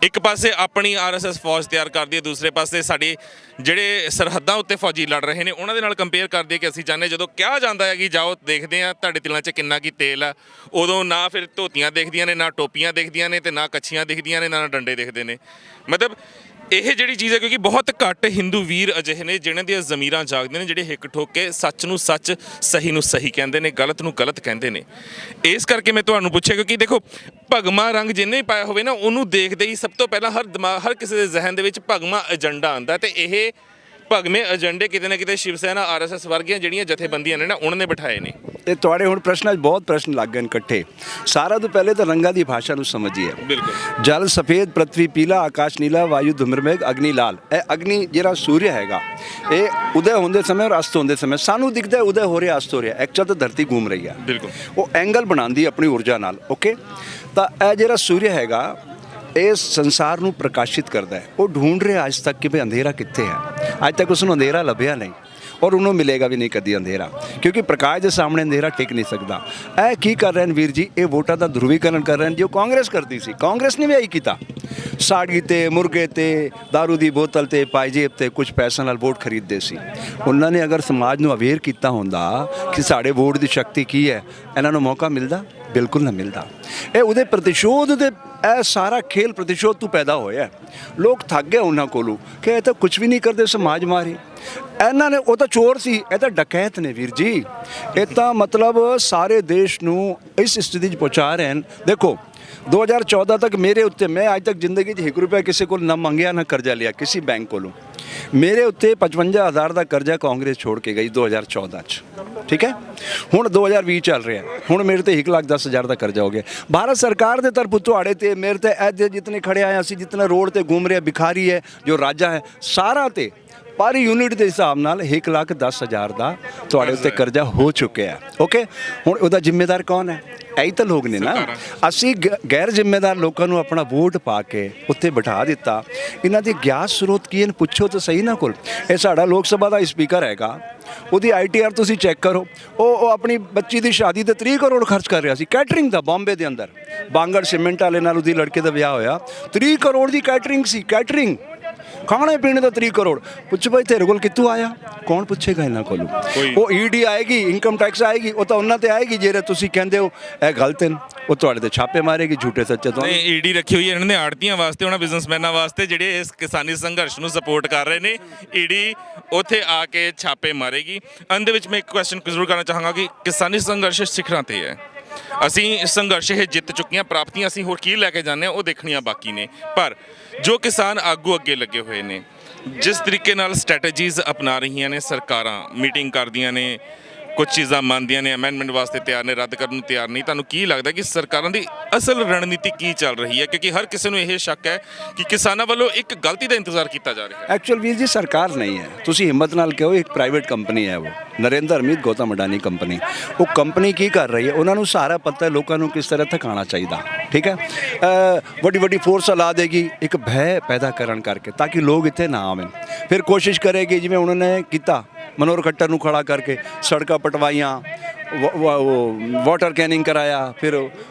ਇੱਕ ਪਾਸੇ ਆਪਣੀ ਆਰਐਸਐਸ ਫੌਜ ਤਿਆਰ ਕਰਦੀ ਹੈ, ਦੂਸਰੇ ਪਾਸੇ ਸਾਡੇ ਜਿਹੜੇ ਸਰਹੱਦਾਂ ਉੱਤੇ ਫੌਜੀ ਲੜ ਰਹੇ ਨੇ ਉਹਨਾਂ ਦੇ ਨਾਲ ਕੰਪੇਅਰ ਕਰਦੀ ਹੈ ਕਿ ਅਸੀਂ ਚਾਹੁੰਦੇ ਜਦੋਂ ਕਿਹਾ ਜਾਂਦਾ ਹੈ ਕਿ ਜਾਓ ਦੇਖਦੇ ਹਾਂ ਤੁਹਾਡੇ ਤਿਲਾਂ 'ਚ ਕਿੰਨਾ ਕੀ ਤੇਲ ਆ, ਉਦੋਂ ਨਾ ਫਿਰ ਧੋਤੀਆਂ ਦਿਖਦੀਆਂ ਨੇ, ਨਾ ਟੋਪੀਆਂ ਦਿਖਦੀਆਂ ਨੇ, ਤੇ ਨਾ ਕੱਛੀਆਂ ਦਿਖਦੀਆਂ ਨੇ, ਨਾ ਡੰਡੇ ਦਿਖਦੇ ਨੇ। ਮਤਲਬ ਇਹ ਜਿਹੜੀ ਚੀਜ਼ ਹੈ, ਕਿਉਂਕਿ ਬਹੁਤ ਘੱਟ ਹਿੰਦੂ ਵੀਰ ਅਜਿਹੇ ਨੇ ਜਿਨ੍ਹਾਂ ਦੀਆਂ ਜ਼ਮੀਰਾਂ ਜਾਗਦੇ ਨੇ, ਜਿਹੜੇ ਹਿੱਕ ਠੋਕ ਕੇ ਸੱਚ ਨੂੰ ਸੱਚ, ਸਹੀ ਨੂੰ ਸਹੀ ਕਹਿੰਦੇ ਨੇ, ਗਲਤ ਨੂੰ ਗਲਤ ਕਹਿੰਦੇ ਨੇ। ਇਸ ਕਰਕੇ ਮੈਂ ਤੁਹਾਨੂੰ ਪੁੱਛਿਆ, ਕਿਉਂਕਿ ਦੇਖੋ ਭਗਮਾ ਰੰਗ ਜਿੰਨੇ ਪਾਇਆ ਹੋਵੇ ਨਾ, ਉਹਨੂੰ ਦੇਖਦੇ ਹੀ ਸਭ ਤੋਂ ਪਹਿਲਾਂ ਹਰ ਕਿਸੇ ਦੇ ਜ਼ਿਹਨ ਦੇ ਵਿੱਚ ਭਗਮਾ ਏਜੰਡਾ ਆਉਂਦਾ। ਤੇ ਇਹ ਭਗਵੇਂ ਏਜੰਡੇ ਕਿਤੇ ਨਾ ਕਿਤੇ ਸ਼ਿਵ ਸੈਨਾ, ਆਰਐਸਐਸ ਵਰਗੀਆਂ ਜਿਹੜੀਆਂ ਜਥੇਬੰਦੀਆਂ ਨੇ ਨਾ, ਉਹਨਾਂ ਨੇ ਬਿਠਾਏ ਨੇ। ਤੇ ਤੁਹਾਡੇ ਹੁਣ ਪ੍ਰਸ਼ਨਾਂ 'ਚ ਬਹੁਤ ਪ੍ਰਸ਼ਨ ਲੱਗ ਗਏ ਇਕੱਠੇ। ਸਾਰਾ ਤੋਂ ਪਹਿਲੇ ਤਾਂ ਰੰਗਾਂ ਦੀ ਭਾਸ਼ਾ ਨੂੰ ਸਮਝੀਏ। ਬਿਲਕੁਲ। ਜਲ ਸਫੇਦ, ਪ੍ਰithvi ਪੀਲਾ, ਆਕਾਸ਼ ਨੀਲਾ, ਵਾਯੂ ਧੁਮਰਮੇਘ, ਅਗਨੀ ਲਾਲ। ਇਹ ਅਗਨੀ ਜਿਹੜਾ ਸੂਰਜ ਹੈਗਾ, ਇਹ ਉਦੈ ਹੁੰਦੇ ਸਮੇਂ ਔਰ ਅਸਤ ਹੁੰਦੇ ਸਮੇਂ ਸਾਨੂੰ ਦਿਖਦਾ ਉਦੈ ਹੋ ਰਿਹਾ, ਅਸਤ ਹੋ ਰਿਹਾ। ਐਕਚੁਅਲ ਤਾਂ ਧਰਤੀ ਘੂਮ ਰਹੀ ਹੈ। ਬਿਲਕੁਲ। ਉਹ ਐਂਗਲ ਬਣਾਉਂਦੀ ਆਪਣੀ ਊਰਜਾ ਨਾਲ। ਓਕੇ, ਤਾਂ ਇਹ ਜਿਹੜਾ ਸੂਰਜ ਹੈਗਾ ਇਹ ਸੰਸਾਰ ਨੂੰ ਪ੍ਰਕਾਸ਼ਿਤ ਕਰਦਾ ਹੈ। ਉਹ ਢੂੰਡ ਰਿਹਾ ਅੱਜ ਤੱਕ ਕਿ ਭਈ ਅੰਧੇਰਾ ਕਿੱਥੇ ਹੈ। ਅੱਜ ਤੱਕ ਉਸ ਨੂੰ ਅੰਧੇਰਾ ਲੱਭਿਆ ਨਹੀਂ, ਔਰ ਉਹਨੂੰ ਮਿਲੇਗਾ ਵੀ ਨਹੀਂ ਕਦੀ ਅੰਧੇਰਾ, ਕਿਉਂਕਿ ਪ੍ਰਕਾਸ਼ ਦੇ ਸਾਹਮਣੇ ਅੰਧੇਰਾ ਟਿਕ ਨਹੀਂ ਸਕਦਾ। ਇਹ ਕੀ ਕਰ ਰਹੇ ਨੇ ਵੀਰ ਜੀ? ਇਹ ਵੋਟਾਂ ਦਾ ਧਰੁਵੀਕਰਨ ਕਰ ਰਹੇ ਨੇ ਜੋ ਕਾਂਗਰਸ ਕਰਦੀ ਸੀ। ਕਾਂਗਰਸ ਨੇ ਵੀ ਇਹੀ ਕੀਤਾ। ਸਾੜੀ ਤੇ, ਮੁਰਗੇ ਤੇ, ਦਾਰੂ ਦੀ ਬੋਤਲ ਤੇ, ਪਾਇਜੇਬ ਤੇ ਕੁਝ ਪੈਸਿਆਂ ਨਾਲ ਵੋਟ ਖਰੀਦਦੇ ਸੀ। ਉਹਨਾਂ ਨੇ ਅਗਰ ਸਮਾਜ ਨੂੰ ਅਵੇਅਰ ਕੀਤਾ ਹੁੰਦਾ ਕਿ ਸਾਡੇ ਵੋਟ ਦੀ ਸ਼ਕਤੀ ਕੀ ਹੈ, ਇਹਨਾਂ ਨੂੰ ਮੌਕਾ ਮਿਲਦਾ? ਬਿਲਕੁਲ ਨਾ ਮਿਲਦਾ। ਇਹ ਉਹਦੇ ਪ੍ਰਤੀਸ਼ੋਧ ਦੇ, ਇਹ ਸਾਰਾ ਖੇਲ ਪ੍ਰਤੀਸ਼ੋਧ ਤੋਂ ਪੈਦਾ ਹੋਇਆ। ਲੋਕ ਥੱਕ ਗਏ ਉਹਨਾਂ ਕੋਲੋਂ ਕਿ ਇਹ ਤਾਂ ਕੁਝ ਵੀ ਨਹੀਂ ਕਰਦੇ, ਸਮਾਜ ਮਾਰੀ। ਇਹਨਾਂ ਨੇ, ਉਹ ਤਾਂ ਚੋਰ ਸੀ, ਇਹ ਤਾਂ ਡਕੈਤ ਨੇ ਵੀਰ ਜੀ। ਇਹ ਤਾਂ ਮਤਲਬ ਸਾਰੇ ਦੇਸ਼ ਨੂੰ ਇਸ ਸਥਿਤੀ 'ਚ ਪਹੁੰਚਾ ਰਹੇ ਹਨ। ਦੇਖੋ 2014 ਤੱਕ ਮੇਰੇ ਉੱਤੇ, ਮੈਂ ਅੱਜ ਤੱਕ ਜ਼ਿੰਦਗੀ 'ਚ 1 ਰੁਪਇਆ ਕਿਸੇ ਕੋਲ ਨਾ ਮੰਗਿਆ ਨਾ ਕਰਜ਼ਾ ਲਿਆ ਕਿਸੇ ਬੈਂਕ ਕੋਲੋਂ। ਮੇਰੇ ਉੱਤੇ 55,000 ਦਾ ਕਰਜ਼ਾ ਕਾਂਗਰਸ ਛੋੜ ਕੇ ਗਈ 2014 'ਚ। ਠੀਕ ਹੈ, ਹੁਣ 2020 ਚੱਲ ਰਿਹਾ, ਹੁਣ ਮੇਰੇ ਤੇ 1,10,000 ਦਾ ਕਰਜ਼ਾ ਹੋ ਗਿਆ। ਭਾਰਤ ਸਰਕਾਰ ਦੇ ਤਰਫੋਂ ਤੁਹਾਡੇ ਤੇ, ਮੇਰੇ ਤੇ, ਐਦੇ ਜਿਤਨੇ ਖੜੇ ਆਏ ਅਸੀਂ, ਜਿਤਨੇ ਰੋਡ ਤੇ ਘूम ਰਿਹਾ, ਭਿਖਾਰੀ ਹੈ ਜੋ ਰਾਜਾ ਹੈ, ਸਾਰਾ ਤੇ ਪਰ ਯੂਨਿਟ ਦੇ ਹਿਸਾਬ ਨਾਲ 1,10,000 ਦਾ ਤੁਹਾਡੇ ਉੱਤੇ ਕਰਜ਼ਾ ਹੋ ਚੁੱਕਿਆ ਹੈ। ਓਕੇ, ਹੁਣ ਉਹਦਾ ਜ਼ਿੰਮੇਦਾਰ ਕੌਣ ਹੈ? ਇਹੀ ਤਾਂ ਲੋਕ ਨੇ ਨਾ। ਅਸੀਂ ਗੈਰ ਜ਼ਿੰਮੇਦਾਰ ਲੋਕਾਂ ਨੂੰ ਆਪਣਾ ਵੋਟ ਪਾ ਕੇ ਉੱਤੇ ਬਿਠਾ ਦਿੱਤਾ। ਇਹਨਾਂ ਦੀ ਗਿਆਤ ਸਰੋਤ ਕੀ ਹਨ ਪੁੱਛੋ ਤਾਂ ਸਹੀ ਨਾ ਕੋਲ। ਇਹ ਸਾਡਾ ਲੋਕ ਸਭਾ ਦਾ ਸਪੀਕਰ ਹੈਗਾ, ਉਹਦੀ ITR ਤੁਸੀਂ ਚੈੱਕ ਕਰੋ। ਉਹ ਆਪਣੀ ਬੱਚੀ ਦੀ ਸ਼ਾਦੀ ਤੇ 30 ਕਰੋੜ ਖਰਚ ਕਰ ਰਿਹਾ ਸੀ ਕੈਟਰਿੰਗ ਦਾ, ਬੰਬੇ ਦੇ ਅੰਦਰ ਬਾਂਗੜ ਸੀਮੈਂਟ ਵਾਲੇ ਨਾਲ ਉਹਦੀ ਲੜਕੇ ਦਾ ਵਿਆਹ ਹੋਇਆ। 30 ਕਰੋੜ ਦੀ ਕੈਟਰਿੰਗ ਸੀ, ਕੈਟਰਿੰਗ, ਖਾਣੇ ਪੀਣੇ ਦਾ 30 ਕਰੋੜ। ਪੁੱਛ ਭਾਈ ਤੇਰੇ ਕੋਲ ਕਿੱਥੋਂ ਆਇਆ? ਕੌਣ ਪੁੱਛੇਗਾ ਇਹਨਾਂ ਕੋਲੋਂ? ਉਹ ED ਆਏਗੀ, ਇਨਕਮ ਟੈਕਸ ਆਏਗੀ, ਉਹ ਤਾਂ ਉਹਨਾਂ ਤੇ ਆਏਗੀ ਜਿਹੜੇ ਤੁਸੀਂ ਕਹਿੰਦੇ ਹੋ ਇਹ ਗਲਤ ਹਨ, ਉਹ ਤੁਹਾਡੇ ਤੇ ਛਾਪੇ ਮਾਰੇਗੀ ਝੂਠੇ ਸੱਚੇ ਤੋਂ। ਨਹੀਂ, ED ਰੱਖੀ ਹੋਈ ਹੈ ਇਹਨਾਂ ਨੇ ਆੜਤੀਆਂ ਵਾਸਤੇ, ਉਹਨਾਂ ਬਿਜ਼ਨਸਮੈਨਾਂ ਵਾਸਤੇ ਜਿਹੜੇ ਇਸ ਕਿਸਾਨੀ ਸੰਘਰਸ਼ ਨੂੰ ਸਪੋਰਟ ਕਰ ਰਹੇ ਨੇ। ED ਉੱਥੇ ਆ ਕੇ ਛਾਪੇ ਮਾਰੇਗੀ। ਅੰਤ ਦੇ ਵਿੱਚ ਮੈਂ ਇੱਕ ਕੁਐਸਚਨ ਜ਼ਰੂਰ ਕਰਨਾ ਚਾਹਾਂਗਾ ਕਿ ਕਿਸਾਨੀ ਸੰਘਰਸ਼ ਸਿਖਰਾਂ ਤੇ ਹੈ। ਅਸੀਂ ਸੰਘਰਸ਼ ਇਹ ਜਿੱਤ ਚੁੱਕੀਆਂ, ਪ੍ਰਾਪਤੀਆਂ ਅਸੀਂ ਹੋਰ ਕੀ ਲੈ ਕੇ ਜਾਂਦੇ ਹਾਂ ਉਹ ਦੇਖਣੀਆਂ ਬਾਕੀ ਨੇ। ਪਰ ਜੋ ਕਿਸਾਨ ਆਗੂ ਅੱਗੇ ਲੱਗੇ ਹੋਏ ਨੇ, ਜਿਸ ਤਰੀਕੇ ਨਾਲ ਸਟ੍ਰੈਟੇਜੀਜ਼ ਅਪਣਾ ਰਹੀਆਂ ਨੇ ਸਰਕਾਰਾਂ, ਮੀਟਿੰਗ ਕਰਦੀਆਂ ਨੇ, ਕੁਝ ਚੀਜ਼ਾਂ ਮੰਨਦੀਆਂ ਨੇ, ਅਮੈਂਡਮੈਂਟ ਵਾਸਤੇ ਤਿਆਰ ਨੇ, ਰੱਦ ਕਰਨ ਨੂੰ ਤਿਆਰ ਨਹੀਂ, ਤੁਹਾਨੂੰ ਕੀ ਲੱਗਦਾ ਕਿ ਸਰਕਾਰਾਂ ਦੀ ਅਸਲ ਰਣਨੀਤੀ ਕੀ ਚੱਲ ਰਹੀ ਹੈ? ਕਿਉਂਕਿ ਹਰ ਕਿਸੇ ਨੂੰ ਇਹ ਸ਼ੱਕ ਹੈ ਕਿ ਕਿਸਾਨਾਂ ਵੱਲੋਂ ਇੱਕ ਗਲਤੀ ਦਾ ਇੰਤਜ਼ਾਰ ਕੀਤਾ ਜਾ ਰਿਹਾ ਹੈ। ਐਕਚੁਅਲ ਵੀਰ ਜੀ ਸਰਕਾਰ ਨਹੀਂ ਹੈ, ਤੁਸੀਂ ਹਿੰਮਤ ਨਾਲ ਕਹੋ ਇੱਕ ਪ੍ਰਾਈਵੇਟ ਕੰਪਨੀ ਹੈ, ਉਹ ਨਰਿੰਦਰ ਅਮਿਤ ਗੌਤਮ ਅਡਾਨੀ ਕੰਪਨੀ। ਉਹ ਕੰਪਨੀ ਕੀ ਕਰ ਰਹੀ ਹੈ? ਉਹਨਾਂ ਨੂੰ ਸਾਰਾ ਪਤਾ ਹੈ ਲੋਕਾਂ ਨੂੰ ਕਿਸ ਤਰ੍ਹਾਂ ਥਕਾਉਣਾ ਚਾਹੀਦਾ, ਠੀਕ ਹੈ। ਵੱਡੀ ਵੱਡੀ ਫੋਰਸ ਲਾ ਦੇਗੀ ਇੱਕ ਭੈ ਪੈਦਾ ਕਰਨ ਕਰਕੇ ਤਾਂ ਕਿ ਲੋਕ ਇੱਥੇ ਨਾ ਆਵਣ। ਫਿਰ ਕੋਸ਼ਿਸ਼ ਕਰੇਗੀ ਜਿਵੇਂ ਉਹਨਾਂ ਨੇ ਕੀਤਾ मनोहर खट्टर ਨੂੰ ਖੜਾ ਕਰਕੇ ਸੜਕਾਂ ਪਟਵਾਈਆਂ, ਵਾਟਰ ਕੈਨਿੰਗ कराया, फिर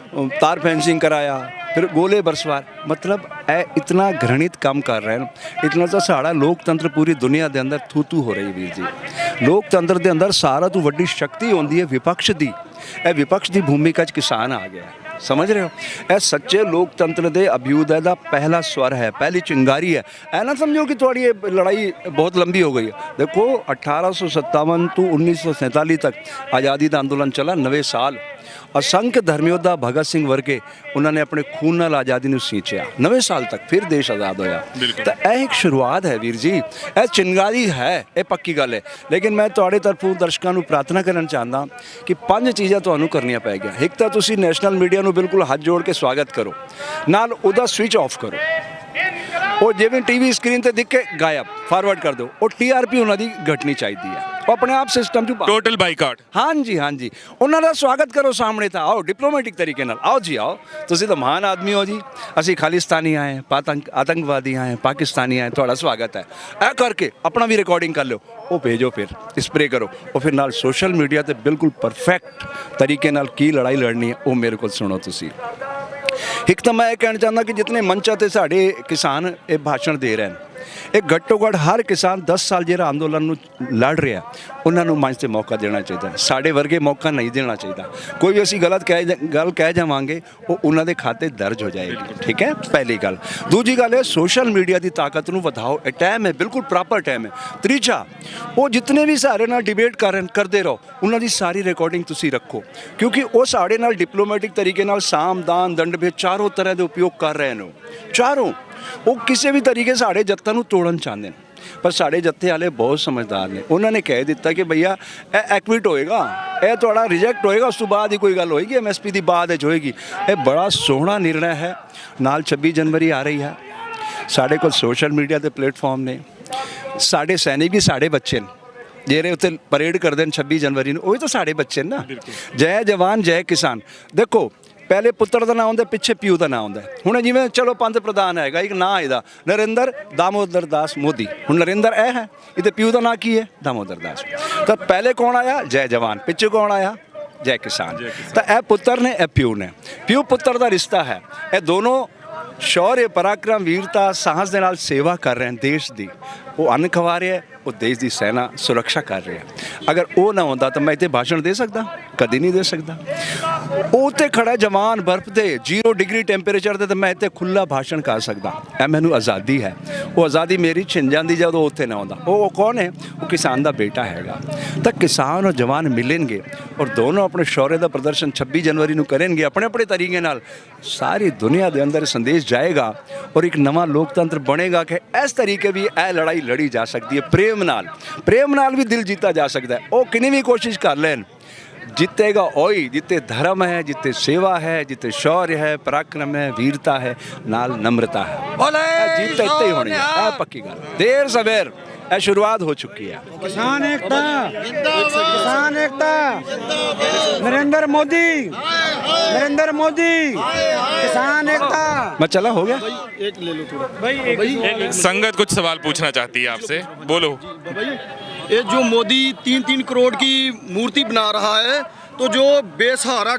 तार फेंसिंग कराया, फिर गोले बरसवार। मतलब ਇਹ इतना घृणित काम कर रहे हैं। इतना ਤਾਂ ਸਾਡਾ ਲੋਕਤੰਤਰ ਪੂਰੀ ਦੁਨੀਆ ਦੇ ਅੰਦਰ ਥੂ ਹੋ ਰਹੀ ਵੀਰ ਜੀ। ਲੋਕਤੰਤਰ ਦੇ ਅੰਦਰ ਸਾਰਾ ਤੋਂ ਵੱਡੀ ਸ਼ਕਤੀ ਹੁੰਦੀ ਹੈ ਵਿਪਕਸ਼ ਦੀ। ਇਹ ਵਿਪਕਸ਼ ਦੀ ਭੂਮਿਕਾ 'ਚ ਕਿਸਾਨ ਆ ਗਿਆ, ਸਮਝ ਰਹੇ ਹੋ? ਇਹ ਸੱਚੇ ਲੋਕਤੰਤਰ ਦੇ ਅਭਿਉਦੈ ਦਾ ਪਹਿਲਾ ਸਵਰ ਹੈ, ਪਹਿਲੀ ਚਿੰਗਾਰੀ ਹੈ। ਇਹ ਨਾ ਸਮਝੋ ਕਿ ਤੁਹਾਡੀ ਇਹ ਲੜਾਈ ਬਹੁਤ ਲੰਬੀ ਹੋ ਗਈ ਹੈ। ਦੇਖੋ 1857 ਤੋਂ 1947 ਤੱਕ ਆਜ਼ਾਦੀ ਦਾ ਅੰਦੋਲਨ ਚੱਲਾ, 90 ਸਾਲ। असंख्य धर्मयोद्धा भगत सिंह वर्गे उन्होंने अपने खून नाल आज़ादी नूं सींचिया, 90 साल तक फिर देश आज़ाद होया। तो यह एक शुरुआत है वीर जी, यह चिंगारी है, ये पक्की गल है। लेकिन मैं तुहाडे तरफों दर्शकों नूं प्रार्थना करना चाहता कि 5 चीज़ां तुहानूं करनियां पैगियां। एक तो तुसीं नैशनल मीडिया नूं बिल्कुल हाथ जोड़ के स्वागत करो, नाल उहदा स्विच ऑफ करो। ਉਹ ਜਿਵੇਂ ਟੀਵੀ ਸਕਰੀਨ ਤੇ ਦਿਖ ਕੇ ਗਾਇਬ ਫਾਰਵਰਡ ਕਰ ਦਿਓ। ਉਹ TRP ਉਹਨਾਂ ਦੀ ਘਟਣੀ ਚਾਹੀਦੀ ਹੈ। ਉਹ ਆਪਣੇ ਆਪ ਸਿਸਟਮ 'ਚ ਟੋਟਲ ਬਾਈਕਾਟ। ਹਾਂਜੀ ਹਾਂਜੀ, ਉਹਨਾਂ ਦਾ ਸਵਾਗਤ ਕਰੋ ਸਾਹਮਣੇ। ਤਾਂ ਆਓ ਡਿਪਲੋਮੈਟਿਕ ਤਰੀਕੇ ਨਾਲ ਆਓ ਜੀ, ਆਓ। ਤੁਸੀਂ ਤਾਂ ਮਹਾਨ ਆਦਮੀ ਹੋ ਜੀ। ਅਸੀਂ ਖਾਲਿਸਤਾਨੀ ਆਏ, ਆਤੰਕਵਾਦੀ ਆਏ, ਪਾਕਿਸਤਾਨੀ ਆਏ, ਤੁਹਾਡਾ ਸਵਾਗਤ ਹੈ। ਇਹ ਕਰਕੇ ਆਪਣਾ ਵੀ ਰਿਕਾਰਡਿੰਗ ਕਰ ਲਿਓ, ਉਹ ਭੇਜੋ, ਫਿਰ ਸਪਰੇ ਕਰੋ। ਉਹ ਫਿਰ ਨਾਲ ਸੋਸ਼ਲ ਮੀਡੀਆ ਤੇ ਬਿਲਕੁਲ ਪਰਫੈਕਟ ਤਰੀਕੇ ਨਾਲ ਕੀ ਲੜਾਈ ਲੜਨੀ ਹੈ ਉਹ ਮੇਰੇ ਕੋਲ ਸੁਣੋ ਤੁਸੀਂ। ਇੱਕ ਤਾਂ ਮੈਂ ਇਹ ਕਹਿਣਾ ਚਾਹੁੰਦਾ ਕਿ ਜਿਤਨੇ ਮੰਚਾਂ 'ਤੇ ਸਾਡੇ ਕਿਸਾਨ ਇਹ ਭਾਸ਼ਣ ਦੇ ਰਹੇ ਹਨ, ਇਹ ਘੱਟੋ ਘੱਟ ਹਰ ਕਿਸਾਨ 10 ਸਾਲ ਜਿਹੜਾ ਅੰਦੋਲਨ ਨੂੰ ਲੜ ਰਿਹਾ ਉਹਨਾਂ ਨੂੰ ਮੰਚ 'ਤੇ ਮੌਕਾ ਦੇਣਾ ਚਾਹੀਦਾ। ਸਾਡੇ ਵਰਗੇ ਮੌਕਾ ਨਹੀਂ ਦੇਣਾ ਚਾਹੀਦਾ। ਕੋਈ ਵੀ ਅਸੀਂ ਗਲਤ ਗੱਲ ਕਹਿ ਜਾਵਾਂਗੇ ਉਹ ਉਹਨਾਂ ਦੇ ਖਾਤੇ ਦਰਜ ਹੋ ਜਾਏਗੀ, ਠੀਕ ਹੈ, ਪਹਿਲੀ ਗੱਲ। ਦੂਜੀ ਗੱਲ ਹੈ ਸੋਸ਼ਲ ਮੀਡੀਆ ਦੀ ਤਾਕਤ ਨੂੰ ਵਧਾਓ। ਇਹ ਟਾਈਮ ਹੈ, ਬਿਲਕੁਲ ਪ੍ਰੋਪਰ ਟਾਈਮ ਹੈ। ਤੀਜਾ, ਉਹ ਜਿਤਨੇ ਵੀ ਸਾਡੇ ਨਾਲ ਡਿਬੇਟ ਕਰਦੇ ਰਹੋ, ਉਹਨਾਂ ਦੀ ਸਾਰੀ ਰਿਕਾਰਡਿੰਗ ਤੁਸੀਂ ਰੱਖੋ, ਕਿਉਂਕਿ ਉਹ ਸਾਡੇ ਨਾਲ ਡਿਪਲੋਮੈਟਿਕ ਤਰੀਕੇ ਨਾਲ ਸਾਮ ਦਾਨ ਦੰਡ ਭੇਦ ਚਾਰੋਂ ਤਰ੍ਹਾਂ ਦੇ ਉਪਯੋਗ ਕਰ ਰਹੇ ਨੇ। ਚਾਰੋਂ ਉਹ ਕਿਸੇ ਵੀ ਤਰੀਕੇ ਸਾਡੇ ਜੱਥਾ ਨੂੰ ਤੋੜਨ ਚਾਹੁੰਦੇ ਨੇ। ਪਰ ਸਾਡੇ ਜੱਥੇ ਵਾਲੇ ਬਹੁਤ ਸਮਝਦਾਰ ਨੇ। ਉਹਨਾਂ ਨੇ ਕਹਿ ਦਿੱਤਾ ਕਿ ਭਈਆ ਇਹ ਐਕਵਿਟ ਹੋਏਗਾ, ਇਹ ਤੁਹਾਡਾ ਰਿਜੈਕਟ ਹੋਏਗਾ, ਉਸ ਤੋਂ ਬਾਅਦ ਹੀ ਕੋਈ ਗੱਲ ਹੋਏਗੀ, MSP ਦੀ ਬਾਅਦ ਵਿੱਚ ਹੋਏਗੀ। ਇਹ ਬੜਾ ਸੋਹਣਾ ਨਿਰਣਾ ਹੈ। ਨਾਲ 26 ਜਨਵਰੀ ਆ ਰਹੀ ਹੈ। ਸਾਡੇ ਕੋਲ ਸੋਸ਼ਲ ਮੀਡੀਆ ਦੇ ਪਲੇਟਫਾਰਮ ਨੇ। ਸਾਡੇ ਸੈਨਿਕ ਵੀ ਸਾਡੇ ਬੱਚੇ ਨੇ ਜਿਹੜੇ ਉੱਤੇ ਪਰੇਡ ਕਰਦੇ ਨੇ 26 ਜਨਵਰੀ ਨੂੰ, ਉਹ ਵੀ ਤਾਂ ਸਾਡੇ ਬੱਚੇ ਨੇ ਨਾ। ਜੈ ਜਵਾਨ ਜੈ ਕਿਸਾਨ। ਦੇਖੋ ਪਹਿਲੇ ਪੁੱਤਰ ਦਾ ਨਾਂ ਆਉਂਦਾ, ਪਿੱਛੇ ਪਿਓ ਦਾ ਨਾਂ ਆਉਂਦਾ। ਹੁਣ ਜਿਵੇਂ ਚਲੋ ਪੰਥ ਪ੍ਰਧਾਨ ਹੈਗਾ, ਇੱਕ ਨਾਂ ਇਹਦਾ ਨਰਿੰਦਰ ਦਾਮੋਦਰ ਦਾਸ ਮੋਦੀ। ਹੁਣ ਨਰਿੰਦਰ ਇਹ ਹੈ, ਇਹਦੇ ਪਿਓ ਦਾ ਨਾਂ ਕੀ ਹੈ? ਦਾਮੋਦਰ ਦਾਸ। ਤਾਂ ਪਹਿਲੇ ਕੌਣ ਆਇਆ? ਜੈ ਜਵਾਨ। ਪਿੱਛੇ ਕੌਣ ਆਇਆ? ਜੈ ਕਿਸਾਨ। ਤਾਂ ਇਹ ਪੁੱਤਰ ਨੇ, ਇਹ ਪਿਓ ਨੇ। ਪਿਓ ਪੁੱਤਰ ਦਾ ਰਿਸ਼ਤਾ ਹੈ। ਇਹ ਦੋਨੋਂ ਸ਼ੌर्य ਪਰਾਕਰਮ ਵੀਰਤਾ ਸਾਹਸ ਦੇ ਨਾਲ ਸੇਵਾ ਕਰ ਰਹੇ ਹਨ ਦੇਸ਼ ਦੀ। ਉਹ ਅੰਨ ਖਵਾ ਰਿਹਾ, ਉਹ ਦੇਸ਼ ਦੀ ਸੈਨਾ ਸੁਰੱਖਿਆ ਕਰ ਰਿਹਾ। ਅਗਰ ਉਹ ਨਾ ਹੁੰਦਾ ਤਾਂ ਮੈਂ ਇੱਥੇ ਭਾਸ਼ਣ ਦੇ ਸਕਦਾ? ਕਦੀ ਨਹੀਂ ਦੇ ਸਕਦਾ। ਉਹ ਉੱਤੇ ਖੜਾ ਜਵਾਨ ਬਰਫ਼ ਦੇ 0 ਡਿਗਰੀ ਟੈਂਪਰੇਚਰ ਤੇ, ਤਾਂ ਮੈਂ ਇੱਥੇ ਖੁੱਲਾ ਭਾਸ਼ਣ ਕਰ ਸਕਦਾ। ਇਹ ਮੈਨੂੰ ਆਜ਼ਾਦੀ ਹੈ। ਉਹ ਆਜ਼ਾਦੀ ਮੇਰੀ ਛਿਨ ਜਾਂਦੀ ਜਦੋਂ ਉੱਥੇ ਨਾ ਆਉਂਦਾ। ਉਹ ਕੌਣ ਹੈ? ਉਹ ਕਿਸਾਨ ਦਾ ਬੇਟਾ ਹੈਗਾ। ਤਾਂ ਕਿਸਾਨ ਔਰ ਜਵਾਨ ਮਿਲਣਗੇ ਔਰ ਦੋਨੋਂ ਆਪਣੇ ਸ਼ੌर्य ਦਾ ਪ੍ਰਦਰਸ਼ਨ 26 ਜਨਵਰੀ ਨੂੰ ਕਰਨਗੇ ਆਪਣੇ ਆਪਣੇ ਤਰੀਕੇ ਨਾਲ। ਸਾਰੀ ਦੁਨੀਆ ਦੇ ਅੰਦਰ ਸੰਦੇਸ਼ ਜਾਏਗਾ ਔਰ ਇੱਕ ਨਵਾਂ ਲੋਕਤੰਤਰ ਬਣੇਗਾ ਕਿ ਇਸ ਤਰੀਕੇ ਵੀ ਇਹ ਲੜਾਈ ਲੜੀ ਜਾ ਸਕਦੀ ਹੈ। ਪ੍ਰੇਮ ਨਾਲ ਵੀ ਦਿਲ ਜੀਤਾ ਜਾ ਸਕਦਾ ਹੈ। ਉਹ ਕਿੰਨੀ ਵੀ ਕੋਸ਼ਿਸ਼ ਕਰ ਲੈਣ, जीतेगा वही जिते धर्म है, जिते सेवा है, जिते शौर्य है, पराक्रम है, वीरता है, नाल नम्रता है। जीत इतने ही होनी है, पक्की गल। देर सवेर ਇਹ शुरुआत हो चुकी है। किसान एकता, किसान एकता, नरेंद्र मोदी, नरेंद्र मोदी, किसान एकता। मैं चला, हो गया। एक ले लो थोड़ा संगत कुछ सवाल पूछना चाहती है आपसे, बोलो। ये जो मोदी 3-3 करोड़ की मूर्ति बना रहा है, तो जो बेसहारा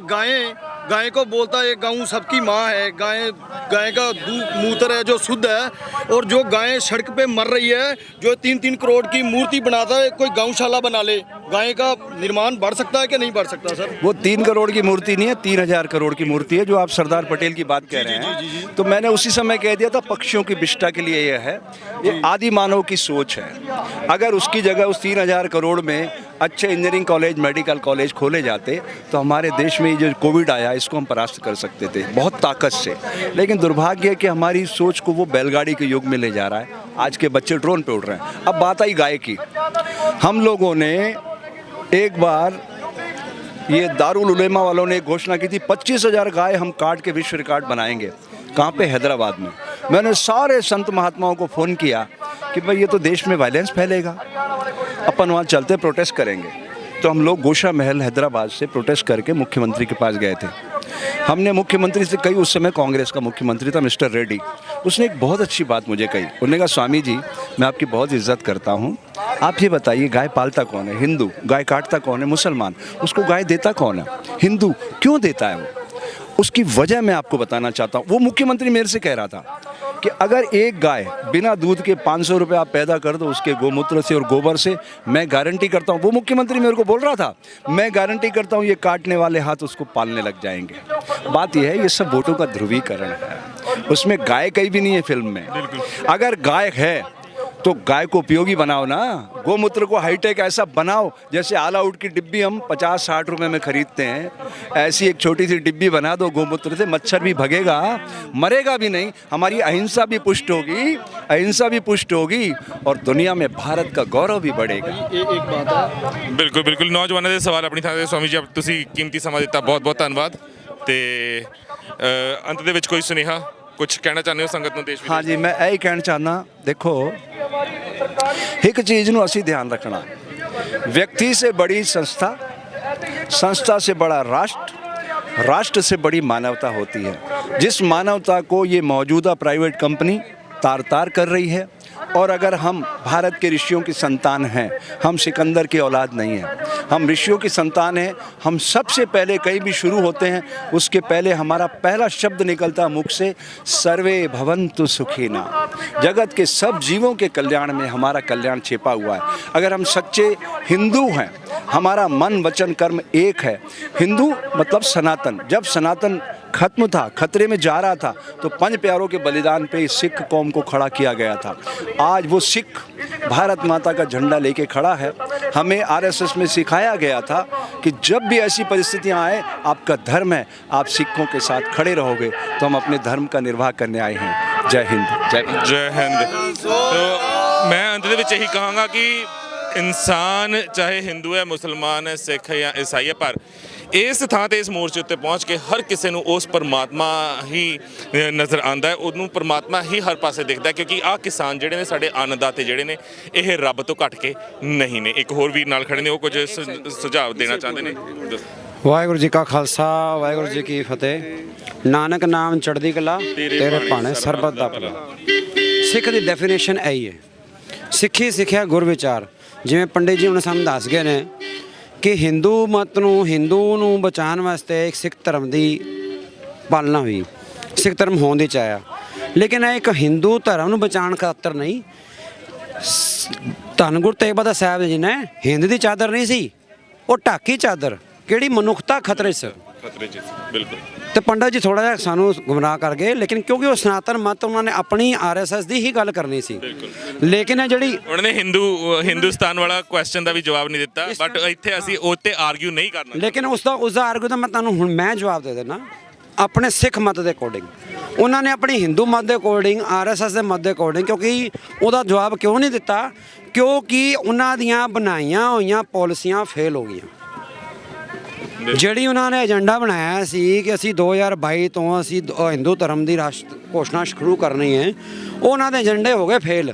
गाय को बोलता है गाँव सबकी माँ है, गाय का दूध मूत्र है जो शुद्ध है, और जो गाय सड़क पे मर रही है, जो 3-3 करोड़ की मूर्ति बनाता है, कोई गौशाला बना ले, गाय का निर्माण बढ़ सकता है कि नहीं बढ़ सकता सर? वो 3 करोड़ की मूर्ति नहीं है, 3000 करोड़ की मूर्ति है, जो आप सरदार पटेल की बात कह रहे हैं। तो मैंने उसी समय कह दिया था, पक्षियों की विष्ठा के लिए यह है, ये आदि मानव की सोच है। अगर उसकी जगह उस 3000 करोड़ में अच्छे इंजीनियरिंग कॉलेज, मेडिकल कॉलेज खोले जाते, तो हमारे देश में जो कोविड आया, इसको हम परास्त कर सकते थे बहुत ताकत से। लेकिन दुर्भाग्य है कि हमारी सोच को वो बैलगाड़ी के युग में ले जा रहा है। आज के बच्चे ड्रोन पे उड़ रहे हैं। अब बात आई गाय की। हम लोगों ने एक बार, ये दारुल उलेमा वालों ने एक घोषणा की थी, 25,000 गाय हम काट के विश्व रिकॉर्ड बनाएंगे। कहाँ पे? हैदराबाद में। मैंने सारे संत महात्माओं को फ़ोन किया कि भाई ये तो देश में वायलेंस फैलेगा, अपन वहाँ चलते प्रोटेस्ट करेंगे। तो हम लोग गोशा महल हैदराबाद से प्रोटेस्ट करके मुख्यमंत्री के पास गए थे। हमने मुख्यमंत्री से कही, उस समय कांग्रेस का मुख्यमंत्री था मिस्टर रेड्डी। उसने एक बहुत अच्छी बात मुझे कही। उन्होंने कहा, स्वामी जी मैं आपकी बहुत इज्जत करता हूँ, आप ये बताइए गाय पालता कौन है? हिंदू। गाय काटता कौन है? मुसलमान। उसको गाय देता कौन है? हिंदू। क्यों देता है वो? उसकी वजह मैं आपको बताना चाहता हूँ। वो मुख्यमंत्री मेरे से कह रहा था कि अगर एक गाय बिना दूध के 500 रुपये आप पैदा कर दो उसके गोमूत्र से और गोबर से, मैं गारंटी करता हूँ, वो मुख्यमंत्री मेरे को बोल रहा था, मैं गारंटी करता हूँ ये काटने वाले हाथ उसको पालने लग जाएंगे। बात यह है, ये सब वोटों का ध्रुवीकरण है। उसमें गाय कहीं भी नहीं है फिल्म में। अगर गाय है तो गाय को उपयोगी बनाओ ना। गोमूत्र को हाईटेक ऐसा बनाओ, जैसे ऑल आउट की डिब्बी हम 50-60 रुपए में खरीदते हैं, ऐसी एक छोटी सी डिब्बी बना दो गोमूत्र से, मच्छर भी भगेगा, मरेगा भी नहीं, हमारी अहिंसा भी पुष्ट होगी, अहिंसा भी पुष्ट होगी, और दुनिया में भारत का गौरव भी बढ़ेगा। एक बात है, ਬਿਲਕੁਲ ਬਿਲਕੁਲ ਨੌਜਵਾਨਾਂ ਦੇ ਸਵਾਲ ਆਪਣੀ ਥਾਂ ਤੇ। ਸਵਾਮੀ ਜੀ ਤੁਸੀਂ ਕੀਮਤੀ ਸਮਾਂ ਦਿੱਤਾ, ਬਹੁਤ ਬਹੁਤ ਧੰਨਵਾਦ। ਤੇ ਅੰਤ ਦੇ ਵਿੱਚ ਕੋਈ ਸੁਨੇਹਾ ਕੁਝ ਕਹਿਣਾ ਚਾਹੁੰਦੇ ਹੋ ਸੰਗਤ ਨੂੰ, ਦੇਸ਼ हाँ जी, मैं यही कहना चाहना, देखो एक चीज़ ਨੂੰ ਅਸੀਂ ध्यान रखना, व्यक्ति से बड़ी संस्था, संस्था से बड़ा राष्ट्र, राष्ट्र से बड़ी मानवता होती है। जिस मानवता को ये मौजूदा प्राइवेट कंपनी तार तार कर रही है, और अगर हम भारत के ऋषियों की संतान हैं, हम सिकंदर की औलाद नहीं हैं, हम ऋषियों की संतान हैं, हम सबसे पहले कहीं भी शुरू होते हैं उसके पहले हमारा पहला शब्द निकलता मुख से, सर्वे भवन्तु सुखिना। जगत के सब जीवों के कल्याण में हमारा कल्याण छिपा हुआ है। अगर हम सच्चे हिंदू हैं, हमारा मन वचन कर्म एक है। हिंदू मतलब सनातन। जब सनातन खत्म था, खतरे में जा रहा था, तो 5 प्यारों के बलिदान पे सिख कौम को खड़ा किया गया था। आज वो सिख भारत माता का झंडा लेके खड़ा है। हमें आरएसएस में सिखाया गया था कि जब भी ऐसी परिस्थितियां आए, आपका धर्म है, आप सिखों के साथ खड़े रहोगे। तो हम अपने धर्म का निर्वाह करने आए हैं। जय हिंद, जय हिंद। जय हिंद। तो मैं अंत ਦੇ ਵਿੱਚ ਇਹੀ ਕਹਾਂਗਾ ਕਿ ਇਨਸਾਨ ਚਾਹੇ ਹਿੰਦੂ ਹੈ, ਮੁਸਲਮਾਨ ਹੈ, ਸਿੱਖ ਹੈ ਜਾਂ ਈਸਾਈ ਹੈ, ਪਰ ਇਸ ਥਾਂ ਤੇ ਇਸ ਮੋਰਚੇ ਉੱਤੇ ਪਹੁੰਚ ਕੇ ਹਰ ਕਿਸੇ ਨੂੰ ਉਸ ਪਰਮਾਤਮਾ ਹੀ ਨਜ਼ਰ ਆਉਂਦਾ ਹੈ, ਉਹਨੂੰ ਪਰਮਾਤਮਾ ਹੀ ਹਰ ਪਾਸੇ ਦਿਖਦਾ, ਕਿਉਂਕਿ ਆਹ ਕਿਸਾਨ ਜਿਹੜੇ ਨੇ ਸਾਡੇ ਅੰਨਦਾਤੇ ਜਿਹੜੇ ਨੇ, ਇਹ ਰੱਬ ਤੋਂ ਘੱਟ ਕੇ ਨਹੀਂ ਨੇ। ਇੱਕ ਹੋਰ ਵੀਰ ਨਾਲ ਖੜੇ ਨੇ, ਉਹ ਕੁਝ ਸੁਝਾਅ ਦੇਣਾ ਚਾਹੁੰਦੇ ਨੇ। ਵਾਹਿਗੁਰੂ ਜੀ ਕਾ ਖਾਲਸਾ, ਵਾਹਿਗੁਰੂ ਜੀ ਕੀ ਫਤਿਹ। ਨਾਨਕ ਨਾਮ ਚੜ੍ਹਦੀ ਕਲਾ, ਤੇਰੇ ਭਾਣੇ ਸਰਬੱਤ ਦਾ ਭਲਾ। ਸਿੱਖ ਦੀ ਡੈਫੀਨੇਸ਼ਨ ਇਹੀ ਹੈ, ਸਿੱਖੀ ਸਿੱਖਿਆ ਗੁਰ ਵਿਚਾਰ। ਜਿਵੇਂ ਪੰਡਿਤ ਜੀ ਹੁਣ ਸਾਨੂੰ ਦੱਸ ਗਏ ਨੇ ਕਿ ਹਿੰਦੂ ਮਤ ਨੂੰ, ਹਿੰਦੂ ਨੂੰ ਬਚਾਉਣ ਵਾਸਤੇ ਇੱਕ ਸਿੱਖ ਧਰਮ ਦੀ ਪਾਲਣਾ ਹੋਈ, ਸਿੱਖ ਧਰਮ ਹੋਣ ਦੀ ਚਾਹਿਆ। ਲੇਕਿਨ ਇਹ ਇੱਕ ਹਿੰਦੂ ਧਰਮ ਨੂੰ ਬਚਾਉਣ ਖਾਤਰ ਨਹੀਂ। ਧੰਨ ਗੁਰੂ ਤੇਗ ਬਹਾਦਰ ਸਾਹਿਬ ਜੀ ਨੇ ਹਿੰਦ ਦੀ ਚਾਦਰ ਨਹੀਂ ਸੀ, ਉਹ ਢਾਕੀ ਚਾਦਰ, ਕਿਹੜੀ ਮਨੁੱਖਤਾ ਖਤਰੇ 'ਚ, ਬਿਲਕੁਲ। ਤੇ ਪੰਡਤ ਜੀ ਥੋੜਾ ਜਿਹਾ ਸਾਨੂੰ ਗੁੰਮਰਾਹ ਕਰ ਗਏ। ਲੇਕਿਨ ਕਿਉਂਕਿ ਉਹ ਸਨਾਤਨ ਮਤ, ਉਹਨਾਂ ਨੇ ਆਪਣੀ ਆਰਐਸਐਸ ਦੀ ਹੀ ਗੱਲ ਕਰਨੀ ਸੀ। ਲੇਕਿਨ ਇਹ ਜਿਹੜੀ ਉਹਨਾਂ ਨੇ ਹਿੰਦੁਸਤਾਨ ਵਾਲਾ ਕੁਐਸਚਨ ਦਾ ਵੀ ਜਵਾਬ ਨਹੀਂ ਦਿੱਤਾ, ਬਟ ਇੱਥੇ ਅਸੀਂ ਉਹ 'ਤੇ ਆਰਗਿਊ ਨਹੀਂ ਕਰਨਾ। ਲੇਕਿਨ ਉਸਦਾ ਆਰਗੂ ਤਾਂ ਮੈਂ ਤੁਹਾਨੂੰ ਹੁਣ ਮੈਂ ਜਵਾਬ ਦੇ ਦੇਣਾ ਆਪਣੇ ਸਿੱਖ ਮਤ ਦੇ ਅਕੋਰਡਿੰਗ। ਉਹਨਾਂ ਨੇ ਆਪਣੀ ਹਿੰਦੂ ਮਤ ਦੇ ਅਕੋਰਡਿੰਗ, ਆਰਐਸਐਸ ਦੇ ਮਤ ਦੇ ਅਕੋਰਡਿੰਗ, ਕਿਉਂਕਿ ਉਹਦਾ ਜਵਾਬ ਕਿਉਂ ਨਹੀਂ ਦਿੱਤਾ? ਕਿਉਂਕਿ ਉਹਨਾਂ ਦੀਆਂ ਬਣਾਈਆਂ ਹੋਈਆਂ ਪਾਲਿਸੀਆਂ ਫੇਲ ਹੋ ਗਈਆਂ। ਜਿਹੜੀ ਉਹਨਾਂ ਨੇ ਏਜੰਡਾ ਬਣਾਇਆ ਸੀ ਕਿ ਅਸੀਂ 2022 ਤੋਂ ਅਸੀਂ ਹਿੰਦੂ ਧਰਮ ਦੀ ਰਾਸ਼ਟਰ ਘੋਸ਼ਣਾ ਸ਼ੁਰੂ ਕਰਨੀ ਹੈ, ਉਹਨਾਂ ਦੇ ਏਜੰਡੇ ਹੋ ਗਏ ਫੇਲ।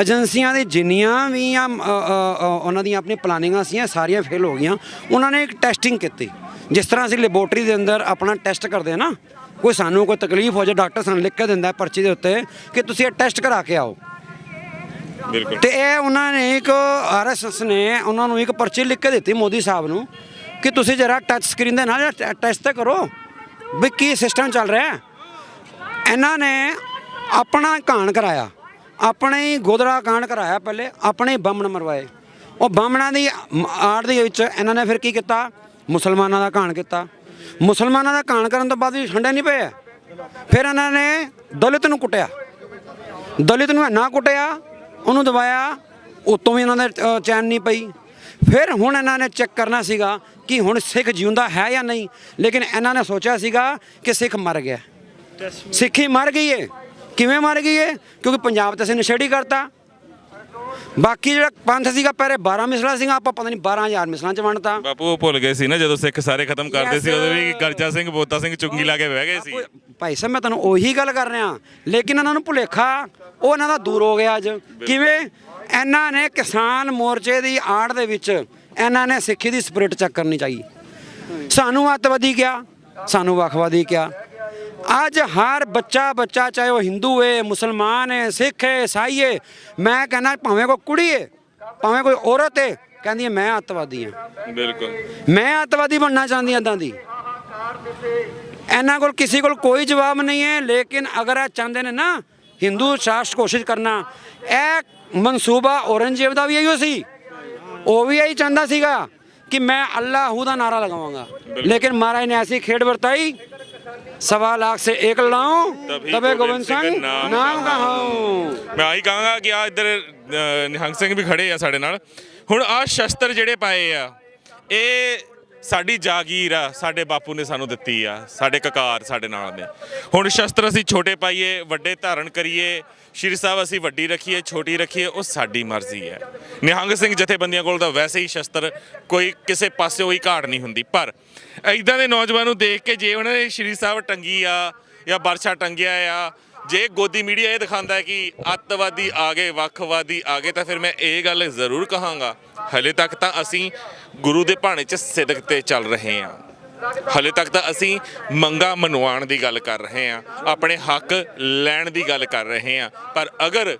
ਏਜੰਸੀਆਂ ਦੀ ਜਿੰਨੀਆਂ ਵੀ ਉਹਨਾਂ ਦੀਆਂ ਆਪਣੀ ਪਲਾਨਿੰਗਾਂ ਸੀ ਸਾਰੀਆਂ ਫੇਲ ਹੋ ਗਈਆਂ। ਉਹਨਾਂ ਨੇ ਇੱਕ ਟੈਸਟਿੰਗ ਕੀਤੀ, ਜਿਸ ਤਰ੍ਹਾਂ ਅਸੀਂ ਲੈਬੋਰਟਰੀ ਦੇ ਅੰਦਰ ਆਪਣਾ ਟੈਸਟ ਕਰਦੇ ਹਾਂ ਨਾ, ਕੋਈ ਸਾਨੂੰ ਕੋਈ ਤਕਲੀਫ ਹੋ ਜਾਏ ਡਾਕਟਰ ਸਾਨੂੰ ਲਿਖ ਕੇ ਦਿੰਦਾ ਪਰਚੀ ਦੇ ਉੱਤੇ ਕਿ ਤੁਸੀਂ ਇਹ ਟੈਸਟ ਕਰਾ ਕੇ ਆਓ। ਬਿਲਕੁਲ। ਤੇ ਇਹ ਉਹਨਾਂ ਨੇ ਇੱਕ ਆਰਐਸਐਸ ਨੇ ਉਹਨਾਂ ਨੂੰ ਇੱਕ ਪਰਚੀ ਲਿਖ ਕੇ ਦਿੱਤੀ ਮੋਦੀ ਸਾਹਿਬ ਨੂੰ ਕਿ ਤੁਸੀਂ ਜਰਾ ਟੱਚ ਸਕਰੀਨ ਦੇ ਨਾਲ ਟੈਸਟ ਤਾਂ ਕਰੋ ਵੀ ਕੀ ਸਿਸਟਮ ਚੱਲ ਰਿਹਾ। ਇਹਨਾਂ ਨੇ ਆਪਣਾ ਕਾਂਡ ਕਰਾਇਆ, ਆਪਣੇ ਹੀ ਗੋਦਰਾ ਕਾਂਡ ਕਰਾਇਆ, ਪਹਿਲੇ ਆਪਣੇ ਹੀ ਬੰਬ ਮਰਵਾਏ। ਉਹ ਬੰਬਣਾ ਦੀ ਆੜ ਦੇ ਵਿੱਚ ਇਹਨਾਂ ਨੇ ਫਿਰ ਕੀ ਕੀਤਾ, ਮੁਸਲਮਾਨਾਂ ਦਾ ਕਾਂਡ ਕੀਤਾ। ਮੁਸਲਮਾਨਾਂ ਦਾ ਕਾਂਡ ਕਰਨ ਤੋਂ ਬਾਅਦ ਵੀ ਠੰਡੇ ਨਹੀਂ ਪਏ, ਫਿਰ ਇਹਨਾਂ ਨੇ ਦਲਿਤ ਨੂੰ ਕੁੱਟਿਆ, ਦਲਿਤ ਨੂੰ ਇੰਨਾ ਕੁੱਟਿਆ, ਉਹਨੂੰ ਦਬਾਇਆ, ਉਤੋਂ ਵੀ ਇਹਨਾਂ ਦੇ ਚੈਨ ਨਹੀਂ ਪਈ। ਫਿਰ ਹੁਣ ਇਹਨਾਂ ਨੇ ਚੈੱਕ ਕਰਨਾ ਸੀਗਾ ਕਿ ਹੁਣ ਸਿੱਖ ਜਿਉਂਦਾ ਹੈ ਜਾਂ ਨਹੀਂ, ਲੇਕਿਨ ਇਹਨਾਂ ਨੇ ਸੋਚਿਆ ਸੀਗਾ ਕਿ ਸਿੱਖ ਮਰ ਗਿਆ। ਸਿੱਖੀ ਮਰ ਗਈ ਏ। ਕਿਵੇਂ ਮਰ ਗਈ ਏ? ਕਿਉਂਕਿ ਪੰਜਾਬ ਤੇ ਅਸੀਂ ਨਸ਼ੇੜੀ ਕਰਤਾ। ਬਾਕੀ ਜਿਹੜਾ ਪੰਥ ਸੀਗਾ ਪਹਿਲੇ 12 ਮਿਸਲਾਂ ਸੀਗਾ, ਆਪਾਂ ਪਤਾ ਨਹੀਂ 12000 ਮਿਸਲਾਂ ਚ ਵੰਡਤਾ। ਬਾਪੂ ਉਹ ਭੁੱਲ ਗਏ ਸੀ ਨਾ ਜਦੋਂ ਸਿੱਖ ਸਾਰੇ ਖਤਮ ਕਰਦੇ ਸੀ, ਉਦੋਂ ਵੀ ਗਰਜਾ ਸਿੰਘ ਬੋਤਾ ਸਿੰਘ ਚੁੰਗੀ ਲਾ ਕੇ ਬਹਿ ਗਏ ਸੀ। ਭਾਈ ਸਾਹਿਬ ਮੈਂ ਤੁਹਾਨੂੰ ਉਹੀ ਗੱਲ ਕਰ ਰਿਹਾ, ਲੇਕਿਨ ਇਹਨਾਂ ਨੂੰ ਭੁਲੇਖਾ ਉਹ ਇਹਨਾਂ ਦਾ ਦੂਰ ਹੋ ਗਿਆ ਅੱਜ। ਕਿਵੇਂ? ਇਹਨਾਂ ਨੇ ਕਿਸਾਨ ਮੋਰਚੇ ਦੀ ਆੜ ਦੇ ਵਿੱਚ ਇਹਨਾਂ ਨੇ ਸਿੱਖੀ ਦੀ ਸਪਿਰਿਟ ਚੈੱਕ ਕਰਨੀ ਚਾਹੀਦੀ। ਸਾਨੂੰ ਅੱਤਵਾਦੀ ਕਿਹਾ, ਸਾਨੂੰ ਵੱਖਵਾਦੀ ਕਿਹਾ। ਅੱਜ ਹਰ ਬੱਚਾ ਚਾਹੇ ਉਹ ਹਿੰਦੂ ਹੈ, ਮੁਸਲਮਾਨ ਹੈ, ਸਿੱਖ ਹੈ, ਈਸਾਈ ਹੈ, ਮੈਂ ਕਹਿੰਦਾ ਭਾਵੇਂ ਕੋਈ ਕੁੜੀ ਹੈ, ਭਾਵੇਂ ਕੋਈ ਔਰਤ ਹੈ, ਕਹਿੰਦੀ ਹੈ ਮੈਂ ਅੱਤਵਾਦੀ ਹਾਂ। ਬਿਲਕੁਲ। ਮੈਂ ਅੱਤਵਾਦੀ ਬਣਨਾ ਚਾਹੁੰਦੀ ਹਾਂ। ਇੱਦਾਂ ਦੀ ਇਹਨਾਂ ਕੋਲ ਕਿਸੇ ਕੋਲ ਕੋਈ ਜਵਾਬ ਨਹੀਂ ਹੈ। ਲੇਕਿਨ ਅਗਰ ਇਹ ਚਾਹੁੰਦੇ ਨੇ ਨਾ ਹਿੰਦੂ ਰਾਸ਼ਟਰ ਕੋਸ਼ਿਸ਼ ਕਰਨਾ, ਇਹ ਮਨਸੂਬਾ ਔਰੰਗਜ਼ੇਬ ਦਾ ਵੀ ਇਹੋ ਸੀ। ਉਹ ਵੀ ਇਹੀ ਚਾਹੁੰਦਾ ਸੀਗਾ ਕਿ ਮੈਂ ਅੱਲਾਹੂ ਦਾ ਨਾਰਾ ਲਗਾਵਾਂਗਾ, ਲੇਕਿਨ ਮਹਾਰਾਜ ਨੇ ਐਸੀ ਖੇਡ ਵਰਤਾਈ, 1.25 लाख से एक लड़ाऊं तबे गोविंद सिंह ਨਾਮ ਕਹਾऊं। ਮੈਂ ਆਹੀ ਕਹਾਂਗਾ ਕਿ ਆ ਇੱਧਰ ਨਿਹੰਗ ਸਿੰਘ ਵੀ ਖੜੇ ਆ ਸਾਡੇ ਨਾਲ। ਹੁਣ ਆ ਸ਼ਸਤਰ ਜਿਹੜੇ ਪਾਏ ਆ, ਇਹ ਸਾਡੀ ਜਾਗੀਰ ਆ, ਸਾਡੇ ਬਾਪੂ ਨੇ ਸਾਨੂੰ ਦਿੱਤੀ ਆ, ਸਾਡੇ ਕਕਾਰ ਸਾਡੇ ਨਾਲ ਨੇ। ਹੁਣ ਸ਼ਸਤਰ ਅਸੀਂ ਛੋਟੇ ਪਾਈਏ, ਵੱਡੇ ਧਾਰਨ ਕਰੀਏ, ਸ਼੍ਰੀ ਸਾਹਿਬ ਅਸੀਂ ਵੱਡੀ ਰੱਖੀਏ, ਛੋਟੀ ਰੱਖੀਏ, ਉਹ ਸਾਡੀ ਮਰਜ਼ੀ ਹੈ। ਨਿਹੰਗ ਸਿੰਘ ਜਥੇਬੰਦੀਆਂ ਕੋਲ ਤਾਂ ਵੈਸੇ ਹੀ ਸ਼ਸਤਰ ਕੋਈ ਕਿਸੇ ਪਾਸੇ ਕੋਈ ਘਾਟ ਨਹੀਂ ਹੁੰਦੀ, ਪਰ ਇੱਦਾਂ ਦੇ ਨੌਜਵਾਨ ਨੂੰ ਦੇਖ ਕੇ ਜੇ ਉਹਨਾਂ ਨੇ ਸ਼੍ਰੀ ਸਾਹਿਬ ਟੰਗੀ ਆ ਜਾਂ ਬਰਛਾ ਟੰਗਿਆ ਆ, ਜੇ ਗੋਦੀ ਮੀਡੀਆ ਇਹ ਦਿਖਾਉਂਦਾ ਕਿ ਅੱਤਵਾਦੀ ਆ ਗਏ, ਵੱਖਵਾਦੀ ਆ ਗਏ, ਤਾਂ ਫਿਰ ਮੈਂ ਇਹ ਗੱਲ ਜ਼ਰੂਰ ਕਹਾਂਗਾ ਹਲੇ ਤੱਕ ਤਾਂ ਅਸੀਂ ਗੁਰੂ ਦੇ ਭਾਣੇ 'ਚ ਸਿਦਕ ਤੇ ਚੱਲ ਰਹੇ ਹਾਂ। ਹਲੇ ਤੱਕ ਤਾਂ ਅਸੀਂ ਮੰਗਾ ਮਨਵਾਉਣ ਦੀ ਗੱਲ ਕਰ ਰਹੇ ਹਾਂ, ਆਪਣੇ ਹੱਕ ਲੈਣ ਦੀ ਗੱਲ ਕਰ ਰਹੇ ਹਾਂ। ਪਰ ਅਗਰ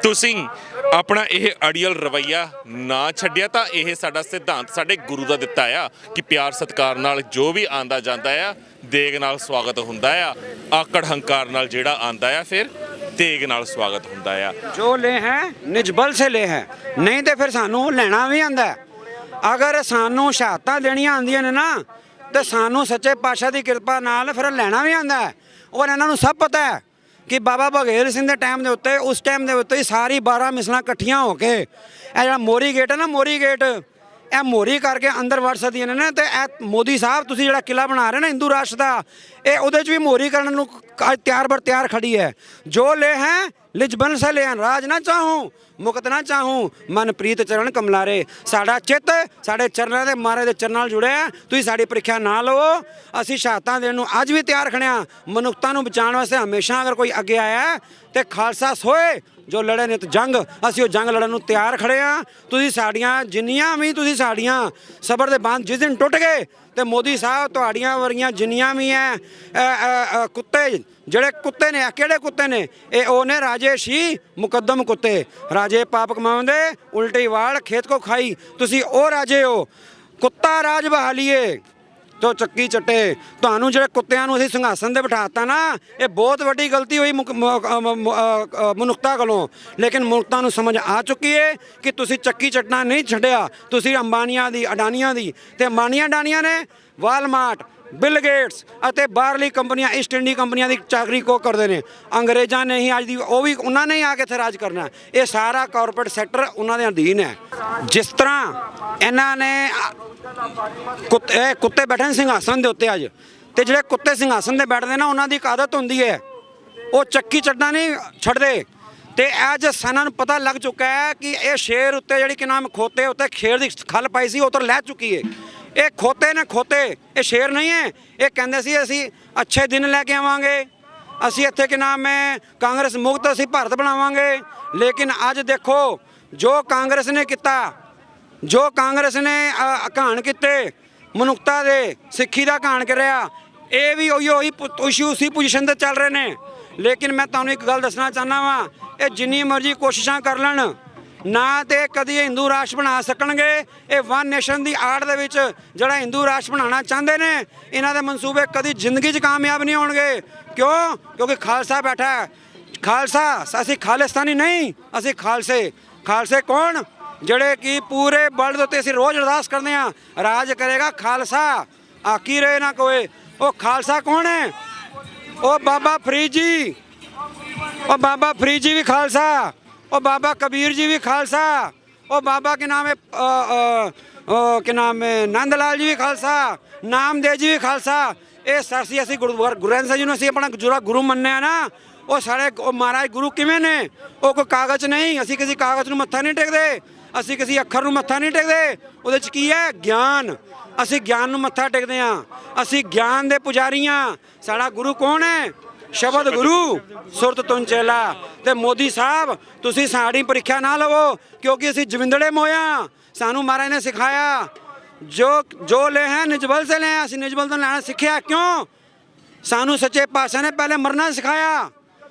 ਤੁਸੀਂ ਆਪਣਾ ਇਹ ਅੜੀਅਲ ਰਵੱਈਆ ਨਾ ਛੱਡਿਆ ਤਾਂ ਇਹ ਸਾਡਾ ਸਿਧਾਂਤ ਸਾਡੇ ਗੁਰੂ ਦਾ ਦਿੱਤਾ ਆ ਕਿ ਪਿਆਰ ਸਤਿਕਾਰ ਨਾਲ ਜੋ ਵੀ ਆਂਦਾ ਜਾਂਦਾ ਆ, ਦੇਗ ਨਾਲ ਸਵਾਗਤ ਹੁੰਦਾ ਆ। ਆਕੜ ਹੰਕਾਰ ਨਾਲ ਜਿਹੜਾ ਆਂਦਾ ਆ, ਫਿਰ ਤੇਗ ਨਾਲ ਸਵਾਗਤ ਹੁੰਦਾ ਆ। ਜੋ ਲੈ ਹੈ ਨਿਜ ਬਲ ਸੇ ਲੈ ਹੈ, ਨਹੀਂ ਤੇ ਫਿਰ ਸਾਨੂੰ ਲੈਣਾ ਵੀ ਆਂਦਾ। ਅਗਰ ਸਾਨੂੰ ਸ਼ਹਾਦਤਾਂ ਦੇਣੀਆਂ ਆਉਂਦੀਆਂ ਨੇ ਨਾ, ਤੇ ਸਾਨੂੰ ਸੱਚੇ ਪਾਤਸ਼ਾਹ ਦੀ ਕਿਰਪਾ ਨਾਲ ਫਿਰ ਲੈਣਾ ਵੀ ਆਂਦਾ। ਔਰ ਇਹਨਾਂ ਨੂੰ ਸਭ ਪਤਾ ਹੈ ਕਿ ਬਾਬਾ ਬਘੇਲ ਸਿੰਘ ਦੇ ਟਾਈਮ ਦੇ ਉੱਤੇ, ਉਸ ਟਾਈਮ ਦੇ ਉੱਤੇ ਸਾਰੀ 12 ਮਿਸਲਾਂ ਇਕੱਠੀਆਂ ਹੋ ਕੇ ਇਹ ਜਿਹੜਾ ਮੋਰੀ ਗੇਟ ਹੈ ਨਾ, ਮੋਰੀ ਗੇਟ, ਇਹ ਮੋਰੀ ਕਰਕੇ ਅੰਦਰ ਵੜ ਸਕਦੀਆਂ ਨੇ। ਤੇ ਇਹ ਮੋਦੀ ਸਾਹਿਬ ਤੁਸੀਂ ਜਿਹੜਾ ਕਿਲਾ ਬਣਾ ਰਹੇ ਨਾ ਹਿੰਦੂ ਰਾਸ਼ਟਰ ਦਾ, ਇਹ ਉਹਦੇ 'ਚ ਵੀ ਮੋਰੀ ਕਰਨ ਨੂੰ ਤਿਆਰ ਬਰ ਤਿਆਰ ਖੜੀ ਹੈ। ਜੋ ਲੈ ਹੈ ਲਿਜ ਬਨ ਸੇ ਲੈ, ਰਾਜ ਨਾ ਚਾਹੂੰ ਮੁਕਤ ਨਾ ਚਾਹੂੰ, ਮਨ ਪ੍ਰੀਤ ਚਰਨ ਕਮਲਾਰੇ। ਸਾਡਾ ਚਿੱਤ ਸਾਡੇ ਚਰਨਾਂ ਦੇ ਮਾਰੇ ਦੇ ਚਰਨਾਂ ਨਾਲ ਜੁੜਿਆ। ਤੁਸੀਂ ਸਾਡੀ ਪ੍ਰੀਖਿਆ ਨਾ ਲਵੋ, ਅਸੀਂ ਸ਼ਹਾਦਤਾਂ ਦੇਣ ਨੂੰ ਅੱਜ ਵੀ ਤਿਆਰ ਖੜਿਆ। ਮਨੁੱਖਤਾ ਨੂੰ ਬਚਾਉਣ ਵਾਸਤੇ ਹਮੇਸ਼ਾ ਅਗਰ ਕੋਈ ਅੱਗੇ ਆਇਆ ਤੇ ਖਾਲਸਾ ਸੋਏ ਜੋ ਲੜੇ ਨੇ ਤੇ ਜੰਗ, ਅਸੀਂ ਉਹ ਜੰਗ ਲੜਨ ਨੂੰ ਤਿਆਰ ਖੜੇ ਆ। ਤੁਸੀਂ ਸਾਡੀਆਂ ਜਿੰਨੀਆਂ ਵੀ ਤੁਸੀਂ ਸਾਡੀਆਂ ਸਬਰ ਦੇ ਬੰਦ ਜਿਸ ਦਿਨ ਟੁੱਟ ਗਏ, ਤੇ ਮੋਦੀ ਸਾਹਿਬ ਤੁਹਾਡੀਆਂ ਵਰਗੀਆਂ ਜਿੰਨੀਆਂ ਵੀ ਹੈ ਕੁੱਤੇ, ਜਿਹੜੇ ਕੁੱਤੇ ਨੇ, ਕਿਹੜੇ ਕੁੱਤੇ ਨੇ ਇਹ? ਉਹ ਨੇ ਰਾਜੇਸ਼ੀ ਮੁਕੱਦਮ ਕੁੱਤੇ, ਰਾਜੇ ਪਾਪ ਕਮਾਉਂਦੇ ਉਲਟੀ ਵਾਲ ਖੇਤ ਕੋ ਖਾਈ। ਤੁਸੀਂ ਉਹ ਰਾਜੇ ਹੋ। ਕੁੱਤਾ ਰਾਜ ਬਹਾਲੀਏ ਤੋ ਚੱਕੀ ਚੱਟੇ। ਤੁਹਾਨੂੰ ਜਿਹੜੇ ਕੁੱਤਿਆਂ ਨੂੰ ਅਸੀਂ ਸਿੰਘਾਸਨ 'ਤੇ ਬਿਠਾਤਾ ਨਾ, ਇਹ ਬਹੁਤ ਵੱਡੀ ਗਲਤੀ ਹੋਈ ਮਨੁੱਖਤਾ ਕੋਲੋਂ। ਲੇਕਿਨ ਮਨੁੱਖਤਾ ਨੂੰ ਸਮਝ ਆ ਚੁੱਕੀ ਹੈ ਕਿ ਤੁਸੀਂ ਚੱਕੀ ਚੱਟਣਾ ਨਹੀਂ ਛੱਡਿਆ। ਤੁਸੀਂ ਅੰਬਾਨੀਆਂ ਦੀ, ਅਡਾਨੀਆਂ ਦੀ, ਤੇ ਅੰਬਾਨੀਆਂ ਅਡਾਨੀਆਂ ਨੇ ਵਾਲਮਾਰਟ, ਬਿਲ ਗੇਟਸ ਅਤੇ ਬਾਹਰਲੀ ਕੰਪਨੀਆਂ, ਈਸਟ ਇੰਡੀ ਕੰਪਨੀਆਂ ਦੀ ਚਾਕਰੀ ਕੋ ਕਰਦੇ ਨੇ। ਅੰਗਰੇਜ਼ਾਂ ਨੇ ਹੀ ਅੱਜ ਦੀ, ਉਹ ਵੀ ਉਹਨਾਂ ਨੇ ਹੀ ਆ ਕੇ ਇੱਥੇ ਰਾਜ ਕਰਨਾ। ਇਹ ਸਾਰਾ ਕਾਰਪੋਰੇਟ ਸੈਕਟਰ ਉਹਨਾਂ ਦੇ ਅਧੀਨ ਹੈ। ਜਿਸ ਤਰ੍ਹਾਂ ਇਹਨਾਂ ਨੇ ਕੁੱਤੇ ਬੈਠੇ ਨੇ ਸਿੰਘਾਸਨ ਦੇ ਉੱਤੇ ਅੱਜ, ਤੇ ਜਿਹੜੇ ਕੁੱਤੇ ਸਿੰਘਾਸਨ 'ਤੇ ਬੈਠਦੇ ਨਾ, ਉਹਨਾਂ ਦੀ ਇੱਕ ਆਦਤ ਹੁੰਦੀ ਹੈ, ਉਹ ਚੱਕੀ ਚੱਟਣਾ ਨਹੀਂ ਛੱਡਦੇ। ਤੇ ਅੱਜ ਸਾਨੂੰ ਪਤਾ ਲੱਗ ਚੁੱਕਾ ਹੈ ਕਿ ਇਹ ਸ਼ੇਰ ਉੱਤੇ ਜਿਹੜੀ ਕਿ ਨਾਮ ਖੋਤੇ ਉੱਤੇ ਖੇਰ ਦੀ ਖੱਲ ਪਾਈ ਸੀ, ਉਹ ਤਾਂ ਲੈ ਚੁੱਕੀ ਹੈ। ਇਹ ਖੋਤੇ ਨੇ ਖੋਤੇ, ਇਹ ਸ਼ੇਰ ਨਹੀਂ ਹੈ। ਇਹ ਕਹਿੰਦੇ ਸੀ ਅਸੀਂ ਅੱਛੇ ਦਿਨ ਲੈ ਕੇ ਆਵਾਂਗੇ, ਅਸੀਂ ਇੱਥੇ ਕੀ ਨਾਮ ਹੈ ਕਾਂਗਰਸ ਮੁਕਤ ਅਸੀਂ ਭਾਰਤ ਬਣਾਵਾਂਗੇ। ਲੇਕਿਨ ਅੱਜ ਦੇਖੋ ਜੋ ਕਾਂਗਰਸ ਨੇ ਕੀਤਾ, ਜੋ ਕਾਂਗਰਸ ਨੇ ਘਾਣ ਕੀਤੇ ਮਨੁੱਖਤਾ ਦੇ, ਸਿੱਖੀ ਦਾ ਘਾਣ ਕਰਿਆ, ਇਹ ਵੀ ਉਹੀ ਉਸੀ ਪੋਜੀਸ਼ਨ ਤੇ ਚੱਲ ਰਹੇ ਨੇ। ਲੇਕਿਨ ਮੈਂ ਤੁਹਾਨੂੰ ਇੱਕ ਗੱਲ ਦੱਸਣਾ ਚਾਹੁੰਦਾ ਵਾਂ, ਇਹ ਜਿੰਨੀ ਮਰਜ਼ੀ ਕੋਸ਼ਿਸ਼ਾਂ ਕਰ ਲੈਣ ਨਾ ਤੇ ਕਦੀ ਹਿੰਦੂ ਰਾਸ਼ਟਰ ਬਣਾ ਸਕਣਗੇ। ਇਹ ਵਨ ਨੇਸ਼ਨ ਦੀ ਆੜ ਦੇ ਵਿੱਚ ਜਿਹੜਾ ਹਿੰਦੂ ਰਾਸ਼ਟਰ ਬਣਾਉਣਾ ਚਾਹੁੰਦੇ ਨੇ, ਇਹਨਾਂ ਦੇ ਮਨਸੂਬੇ ਕਦੀ ਜ਼ਿੰਦਗੀ 'ਚ ਕਾਮਯਾਬ ਨਹੀਂ ਹੋਣਗੇ। ਕਿਉਂ? ਕਿਉਂਕਿ ਖਾਲਸਾ ਬੈਠਾ ਹੈ। ਖਾਲਸਾ, ਅਸੀਂ ਖਾਲਿਸਤਾਨੀ ਨਹੀਂ, ਅਸੀਂ ਖਾਲਸੇ। ਖਾਲਸੇ ਕੌਣ? ਜਿਹੜੇ ਕਿ ਪੂਰੇ ਵਰਲਡ ਦੇ ਉੱਤੇ ਅਸੀਂ ਰੋਜ਼ ਅਰਦਾਸ ਕਰਦੇ ਹਾਂ, ਰਾਜ ਕਰੇਗਾ ਖਾਲਸਾ, ਆਕੀ ਰਹੇ ਨਾ ਕੋਏ। ਉਹ ਖਾਲਸਾ ਕੌਣ ਹੈ? ਉਹ ਬਾਬਾ ਫਰੀਦ ਜੀ, ਉਹ ਬਾਬਾ ਫਰੀਦ ਜੀ ਵੀ ਖਾਲਸਾ, ਉਹ ਬਾਬਾ ਕਬੀਰ ਜੀ ਵੀ ਖਾਲਸਾ, ਉਹ ਬਾਬਾ ਕੇ ਨਾਮ ਹੈ ਕਿ ਨਾਮ ਹੈ ਨੰਦ ਲਾਲ ਜੀ ਵੀ ਖਾਲਸਾ, ਨਾਮਦੇਵ ਜੀ ਵੀ ਖਾਲਸਾ। ਇਹ ਸਰਸੀ ਅਸੀਂ ਗੁਰੂ ਗ੍ਰੰਥ ਸਾਹਿਬ ਜੀ ਨੂੰ ਅਸੀਂ ਆਪਣਾ ਜਿਹੜਾ ਗੁਰੂ ਮੰਨਿਆ ਨਾ, ਉਹ ਸਾਡੇ ਉਹ ਮਹਾਰਾਜ ਗੁਰੂ ਕਿਵੇਂ ਨੇ? ਉਹ ਕੋਈ ਕਾਗਜ਼ ਨਹੀਂ, ਅਸੀਂ ਕਿਸੇ ਕਾਗਜ਼ ਨੂੰ ਮੱਥਾ ਨਹੀਂ ਟੇਕਦੇ, ਅਸੀਂ ਕਿਸੇ ਅੱਖਰ ਨੂੰ ਮੱਥਾ ਨਹੀਂ ਟੇਕਦੇ। ਉਹਦੇ 'ਚ ਕੀ ਹੈ? ਗਿਆਨ। ਅਸੀਂ ਗਿਆਨ ਨੂੰ ਮੱਥਾ ਟੇਕਦੇ ਹਾਂ, ਅਸੀਂ ਗਿਆਨ ਦੇ ਪੁਜਾਰੀ ਹਾਂ। ਸਾਡਾ ਗੁਰੂ ਕੌਣ ਹੈ? ਸ਼ਬਦ ਗੁਰੂ, ਸੁਰਤ ਤੁਨ ਚੇਲਾ। ਤੇ ਮੋਦੀ ਸਾਹਿਬ ਤੁਸੀਂ ਸਾਡੀ ਪ੍ਰੀਖਿਆ ਨਾ ਲਵੋ, ਕਿਉਂਕਿ ਅਸੀਂ ਜਵਿੰਦੜੇ ਮੋਇਆ। ਸਾਨੂੰ ਮਹਾਰਾਜ ਨੇ ਸਿਖਾਇਆ ਜੋ ਲੈ ਹੈ ਨਿਜਬਲ ਸੇ ਲੈ, ਅਸੀਂ ਨਿਜਬਲ ਤੋਂ ਲੈਣਾ ਸਿੱਖਿਆ। ਕਿਉਂ? ਸਾਨੂੰ ਸੱਚੇ ਪਾਤਸ਼ਾਹ ਨੇ ਪਹਿਲੇ ਮਰਨਾ ਸਿਖਾਇਆ,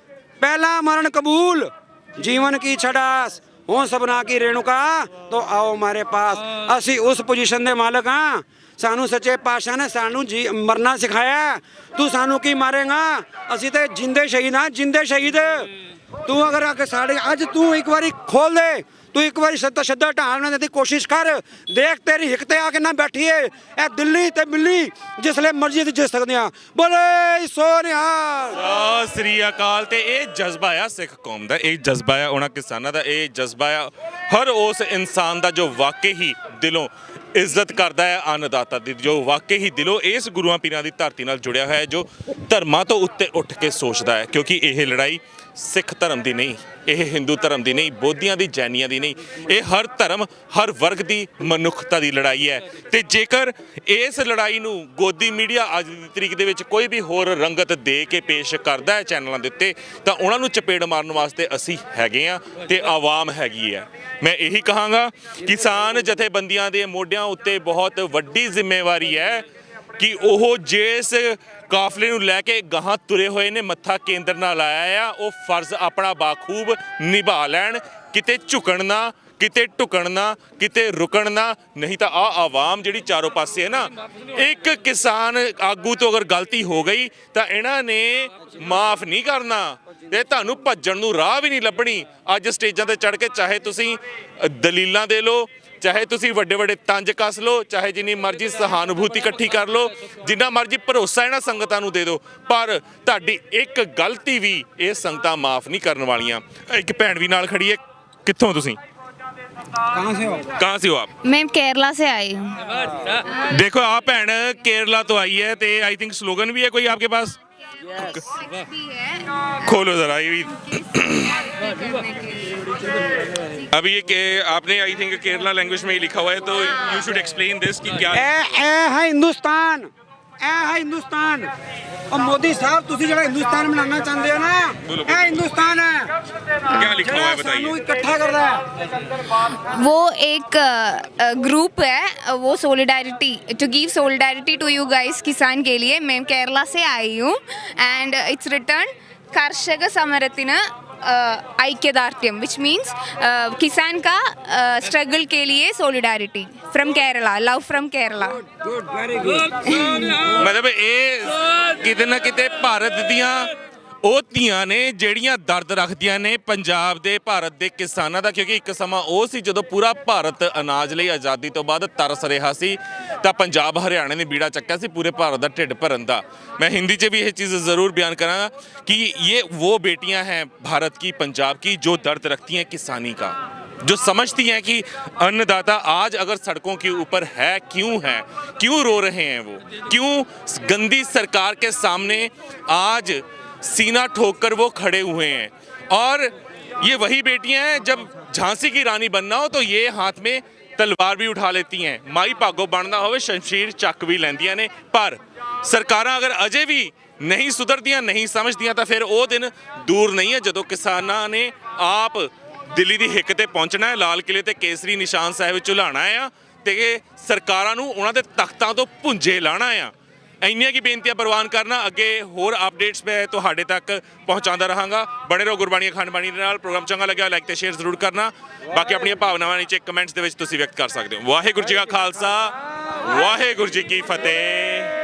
ਪਹਿਲਾ ਮਰਨ ਕਬੂਲ, ਜੀਵਨ ਕੀ ਛੜਾਸ ਹੋ ਸਭਨਾ ਕੀ ਰੇਣੁਕਾ ਤੋ ਆਓ ਹਮਾਰੇ ਪਾਸ। ਅਸੀਂ ਉਸ ਪੋਜੀਸ਼ਨ ਦੇ ਮਾਲਕ ਹਾਂ। ਸਾਨੂੰ ਸੱਚੇ ਪਾਤਸ਼ਾਹ ਨੇ ਸਾਨੂੰ ਮਰਨਾ ਸਿਖਾਇਆ। ਤੂੰ ਸਾਨੂੰ ਕੀ ਮਾਰੇਗਾ? ਅਸੀਂ ਤੇ ਜਿੰਦੇ ਸ਼ਹੀਦ ਹਾਂ, ਜਿੰਦੇ ਸ਼ਹੀਦ। ਤੂੰ ਅਗਰ ਆ ਕੇ ਸਾਡੇ ਅੱਜ ਤੂੰ ਇੱਕ ਵਾਰੀ ਖੋਲ ਦੇ, ਤੂੰ ਇੱਕ ਵਾਰੀ ਸ਼ੱਦਾ ਢਾਲਣ ਦੀ ਕੋਸ਼ਿਸ਼ ਕਰ, ਦੇਖ ਤੇਰੀ ਹਿੱਕ ਤੇ ਆ ਕੇ ਨਾ ਬੈਠੀਏ ਇਹ ਦਿੱਲੀ ਤੇ ਬਿੱਲੀ ਜਿਸਲੇ ਮਰਜ਼ੀ ਤੇ ਜਿੱਤ ਸਕਦੇ ਆ। ਬੋਲੇ ਸੋ ਨਿਹਾਲ, ਸਤਿ ਸ੍ਰੀ ਅਕਾਲ। ਤੇ ਇਹ ਜਜ਼ਬਾ ਆ ਸਿੱਖ ਕੌਮ ਦਾ, ਇਹ ਜਜ਼ਬਾ ਆ ਉਹਨਾਂ ਕਿਸਾਨਾਂ ਦਾ, ਇਹ ਜਜ਼ਬਾ ਆ ਹਰ ਉਸ ਇਨਸਾਨ ਦਾ ਜੋ ਵਾਕਈ ਹੀ ਦਿਲੋਂ ਇੱਜ਼ਤ ਕਰਦਾ ਹੈ ਅੰਨਦਾਤਾ ਦੀ, ਜੋ ਵਾਕਈ ਹੀ ਦਿਲੋਂ ਇਸ ਗੁਰੂਆਂ ਪੀਰਾਂ ਦੀ ਧਰਤੀ ਨਾਲ ਜੁੜਿਆ ਹੋਇਆ ਹੈ, ਜੋ ਧਰਮਾਂ ਤੋਂ ਉੱਤੇ ਉੱਠ ਕੇ ਸੋਚਦਾ ਹੈ। ਕਿਉਂਕਿ ਇਹ ਲੜਾਈ ਸਿੱਖ ਧਰਮ ਦੀ ਨਹੀਂ, ਇਹ ਹਿੰਦੂ ਧਰਮ ਦੀ ਨਹੀਂ, ਬੋਧੀਆਂ ਦੀ, ਜੈਨੀਆਂ ਦੀ ਨਹੀਂ, ਇਹ ਹਰ ਧਰਮ ਹਰ ਵਰਗ ਦੀ ਮਨੁੱਖਤਾ ਦੀ ਲੜਾਈ ਹੈ। ਤੇ ਜੇਕਰ ਇਸ ਲੜਾਈ ਨੂੰ ਗੋਦੀ ਮੀਡੀਆ ਅੱਜ ਦੀ ਤਰੀਕ ਦੇ ਵਿੱਚ ਕੋਈ ਵੀ ਹੋਰ ਰੰਗਤ ਦੇ ਕੇ ਪੇਸ਼ ਕਰਦਾ ਹੈ ਚੈਨਲਾਂ ਦੇ ਉੱਤੇ, ਤਾਂ ਉਹਨਾਂ ਨੂੰ ਚਪੇੜ ਮਾਰਨ ਵਾਸਤੇ ਅਸੀਂ ਹੈਗੇ ਆ ਤੇ ਆਵਾਮ ਹੈਗੀ ਹੈ। ਮੈਂ ਇਹੀ ਕਹਾਂਗਾ ਕਿਸਾਨ ਜਥੇਬੰਦੀਆਂ ਦੇ ਮੋਢਿਆਂ ਉੱਤੇ ਬਹੁਤ ਵੱਡੀ ਜ਼ਿੰਮੇਵਾਰੀ ਹੈ ਕਿ ਉਹ ਜਿਸ ਕਾਫਲੇ ਨੂੰ ਲੈ ਕੇ ਗਾਹਾਂ ਤੁਰੇ ਹੋਏ ਨੇ, ਮੱਥਾ ਕੇਂਦਰ ਨਾਲ ਆਇਆ ਆ, ਉਹ ਫਰਜ਼ ਆਪਣਾ ਬਾਖੂਬ ਨਿਭਾ ਲੈਣ। ਕਿਤੇ ਝੁਕਣ ਨਾ, ਕਿਤੇ ਢੁਕਣ ਨਾ, ਕਿਤੇ ਰੁਕਣ ਨਾ, ਨਹੀਂ ਤਾਂ ਆਵਾਮ ਜਿਹੜੀ ਚਾਰੋਂ ਪਾਸੇ ਹੈ ਨਾ, ਇੱਕ ਕਿਸਾਨ ਆਗੂ ਤੋਂ ਅਗਰ ਗਲਤੀ ਹੋ ਗਈ ਤਾਂ ਇਹਨਾਂ ਨੇ ਮਾਫ ਨਹੀਂ ਕਰਨਾ ਤੇ ਤੁਹਾਨੂੰ ਭੱਜਣ ਨੂੰ ਰਾਹ ਵੀ ਨਹੀਂ ਲੱਭਣੀ। ਅੱਜ ਸਟੇਜਾਂ ਤੇ ਚੜ੍ਹ ਕੇ ਚਾਹੇ ਤੁਸੀਂ ਦਲੀਲਾਂ ਦੇ ਲਓ, ਚਾਹੇ ਤੁਸੀਂ ਵੱਡੇ ਵੱਡੇ ਤੰਜ ਕੱਸ ਲਓ, ਚਾਹੇ ਜਿੰਨੀ ਮਰਜ਼ੀ ਸਹਾਨੁਭੂਤੀ ਇਕੱਠੀ ਕਰ ਲਓ, ਜਿੰਨਾ ਮਰਜ਼ੀ ਭਰੋਸਾ ਇਹਨਾਂ ਸੰਗਤਾਂ ਨੂੰ ਦੇ ਦਿਓ, ਪਰ ਤੁਹਾਡੀ ਇੱਕ ਗਲਤੀ ਵੀ ਇਹ ਸੰਗਤਾਂ ਮਾਫ ਨਹੀਂ ਕਰਨ ਵਾਲੀਆਂ। ਇੱਕ ਭੈਣ ਵੀ ਨਾਲ ਖੜੀ ਹੈ, ਕਿੱਥੋਂ ਤੁਸੀਂ? ਕਹਾਂ ਸੇ ਹੋ ਆਪ? मैं केरला से आई हूँ। देखो आप भैन केरला तो आई है, तो आई थिंक स्लोगन भी है कोई आपके पास? खोलो जरा ये भी। अभी ये आपने आई थिंक केरला लैंग्वेज में ही लिखा हुआ है, तो यू शुड एक्सप्लेन दिस कि क्या ਇਹ ਹੈ ਹਿੰਦੁਸਤਾਨ, ਇਹ ਹੈ ਹਿੰਦੁਸਤਾਨ। और मोदी साहब ਤੁਸੀਂ ਜਿਹੜਾ ਹਿੰਦੁਸਤਾਨ ਬਣਾਉਣਾ ਚਾਹੁੰਦੇ ਹੋ ਨਾ, ਇਹ ਹਿੰਦੁਸਤਾਨ ਹੈ। क्या लिखा हुआ है ਸਾਨੂੰ बताइए। ਇਕੱਠਾ ਕਰਦਾ ਹੈ। वो एक ग्रुप है, वो solidarity to give solidarity to you guys किसान के लिए। मैं केरला से आई हूँ एंड इट्स रिटर्न कर्षक समरतिन ऐक्यदार्ढ्यम विच मीन्स किसान का स्ट्रगल के लिए solidarity from Kerala, love from Kerala. Good, very good. ਮਤਲਬ ਇਹ ਕਿਤੇ ਨਾ ਕਿਤੇ ਭਾਰਤ ਦੀਆਂ ਉਹ ਧੀਆਂ ਨੇ ਜਿਹੜੀਆਂ ਦਰਦ ਰੱਖਦੀਆਂ ਨੇ ਪੰਜਾਬ ਦੇ, ਭਾਰਤ ਦੇ ਕਿਸਾਨਾਂ ਦਾ। ਕਿਉਂਕਿ ਇੱਕ ਸਮਾਂ ਉਹ ਸੀ ਜਦੋਂ ਪੂਰਾ ਭਾਰਤ ਅਨਾਜ ਲਈ ਆਜ਼ਾਦੀ ਤੋਂ ਬਾਅਦ ਤਰਸ ਰਿਹਾ ਸੀ, ਤਾਂ ਪੰਜਾਬ ਹਰਿਆਣੇ ਨੇ ਬੀੜਾ ਚੱਕਿਆ ਸੀ ਪੂਰੇ ਭਾਰਤ ਦਾ ਢਿੱਡ ਭਰਨ ਦਾ। मैं हिंदी से भी ये चीज़ ज़रूर बयान करांगा कि ये वो बेटियां हैं भारत की, पंजाब की, जो दर्द रखती हैं किसानी का, जो समझती हैं कि अन्नदाता आज अगर सड़कों के ऊपर है, क्यों रो रहे हैं वो, क्यों गंदी सरकार के सामने आज सीना ठोक कर वो खड़े हुए हैं। और ये वही बेटियां हैं, जब झांसी की रानी बनना हो तो ये हाथ में ਤਲਵਾਰ ਵੀ ਉਠਾ ਲੈਤੀ ਹੈ, ਮਾਈ ਭਾਗੋ ਬਣਨਾ ਹੋਵੇ ਸ਼ਮਸ਼ੀਰ ਚੱਕ ਵੀ ਲੈਂਦੀਆਂ ਨੇ। ਪਰ ਸਰਕਾਰਾਂ ਅਗਰ ਅਜੇ ਵੀ ਨਹੀਂ ਸੁਧਰਦੀਆਂ, ਨਹੀਂ ਸਮਝਦੀਆਂ, ਤਾਂ ਫਿਰ ਉਹ ਦਿਨ ਦੂਰ ਨਹੀਂ ਹੈ ਜਦੋਂ ਕਿਸਾਨਾਂ ਨੇ ਆਪ ਦਿੱਲੀ ਦੀ ਹਿੱਕ ਤੇ ਪਹੁੰਚਣਾ ਹੈ, ਲਾਲ ਕਿਲੇ ਤੇ ਕੇਸਰੀ ਨਿਸ਼ਾਨ ਸਾਹਿਬ ਝੁਲਾਉਣਾ ਆ ਤੇ ਸਰਕਾਰਾਂ ਨੂੰ ਉਹਨਾਂ ਦੇ ਤਖਤਾਂ ਤੋਂ ਭੁੰਜੇ ਲਾਣਾ ਆ। ਇੰਨੀਆਂ ਕੀ ਬੇਨਤੀਆਂ ਪ੍ਰਵਾਨ ਕਰਨਾ। ਅੱਗੇ ਹੋਰ ਅਪਡੇਟਸ ਮੈਂ ਤੁਹਾਡੇ ਤੱਕ ਪਹੁੰਚਾਉਂਦਾ ਰਹਾਂਗਾ। ਬਣੇ ਰਹੋ ਗੁਰਬਾਣੀ ਅਖੰਡ ਬਾਣੀ ਦੇ ਨਾਲ। ਪ੍ਰੋਗਰਾਮ ਚੰਗਾ ਲੱਗਿਆ ਲਾਈਕ ਤੇ ਸ਼ੇਅਰ ਜ਼ਰੂਰ ਕਰਨਾ। ਬਾਕੀ ਆਪਣੀਆਂ ਭਾਵਨਾਵਾਂ ਨੀਚੇ ਕਮੈਂਟਸ ਦੇ ਵਿੱਚ ਤੁਸੀਂ ਵਿਅਕਤ ਕਰ ਸਕਦੇ ਹੋ। ਵਾਹਿਗੁਰੂ ਜੀ ਕਾ ਖਾਲਸਾ, ਵਾਹਿਗੁਰੂ ਜੀ ਕੀ ਫਤਿਹ।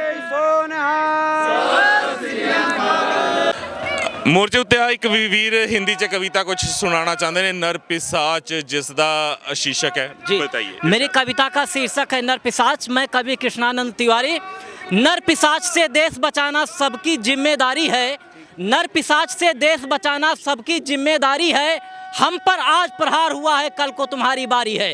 ਮੋਰਚੇ ਉੱਤੇ ਆ ਇੱਕ ਵੀਰ ਹਿੰਦੀ 'ਚ ਕਵਿਤਾ ਕੁਝ ਸੁਣਾਉਣਾ ਚਾਹੁੰਦੇ ਨੇ, ਨਰ पिशाच, ਜਿਸ ਦਾ शीर्षक है जी बताइए। मेरी कविता का शीर्षक है नर पिशाच। मैं कवि कृष्णानंद तिवारी। नर पिशाच से देश बचाना सबकी जिम्मेदारी है। नर पिशाच से देश बचाना सबकी जिम्मेदारी है। हम पर आज प्रहार हुआ है, कल को तुम्हारी बारी है।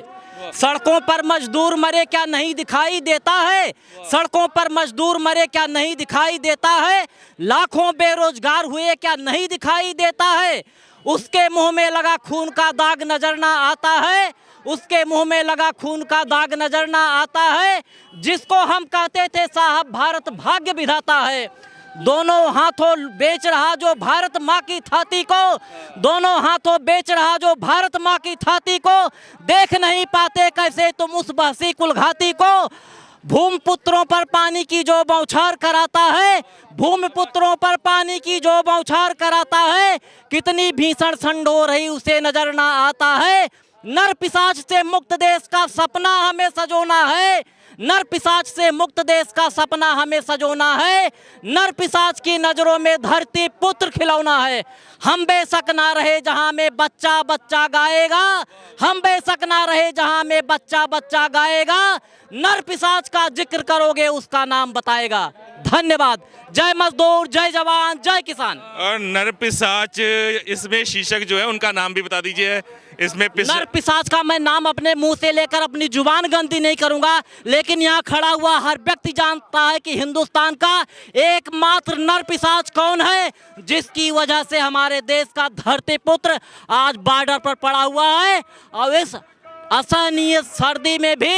सड़कों पर मजदूर मरे क्या नहीं दिखाई देता है? सड़कों पर मजदूर मरे क्या नहीं दिखाई देता है? लाखों बेरोजगार हुए क्या नहीं दिखाई देता है? उसके मुंह में लगा खून का दाग नजर ना आता है। उसके मुंह में लगा खून का दाग नजर ना आता है। जिसको हम कहते थे साहब भारत भाग्य विधाता है। दोनों हाथों बेच रहा जो भारत माँ की छाती को, दोनों हाथों बेच रहा जो भारत माँ की छाती को, देख नहीं पाते कैसे तुम उस बहसी कुलघाती को। भूमिपुत्रों पर पानी की जो बौछार कराता है, भूमिपुत्रों पर पानी की जो बौछार कराता है, कितनी भीषण संडो रही उसे नजर ना आता है। नर पिशाच से मुक्त देश का सपना हमें सजोना है। नर पिशाच से मुक्त देश का सपना हमें सजोना है। नर पिशाच की नजरों में धरती पुत्र खिलौना है। हम बेशक ना रहे जहां में बच्चा बच्चा गाएगा, हम बेशक ना रहे जहां में बच्चा बच्चा गाएगा। नर पिशाच का जिक्र करोगे उसका नाम बताएगा। धन्यवाद। जय मजदूर, जय जवान, जय किसान। और नर पिशाच, इसमें शीर्षक जो है उनका नाम भी बता दीजिए। इसमें नर पिशाच का मैं नाम अपने मुंह से लेकर अपनी जुबान गंदी नहीं करूंगा, लेकिन यहाँ खड़ा हुआ हर व्यक्ति जानता है कि हिंदुस्तान का एकमात्र नर पिशाच कौन है, जिसकी वजह से हमारे देश का धरती पुत्र आज बॉर्डर पर पड़ा हुआ है और इस असहनीय सर्दी में भी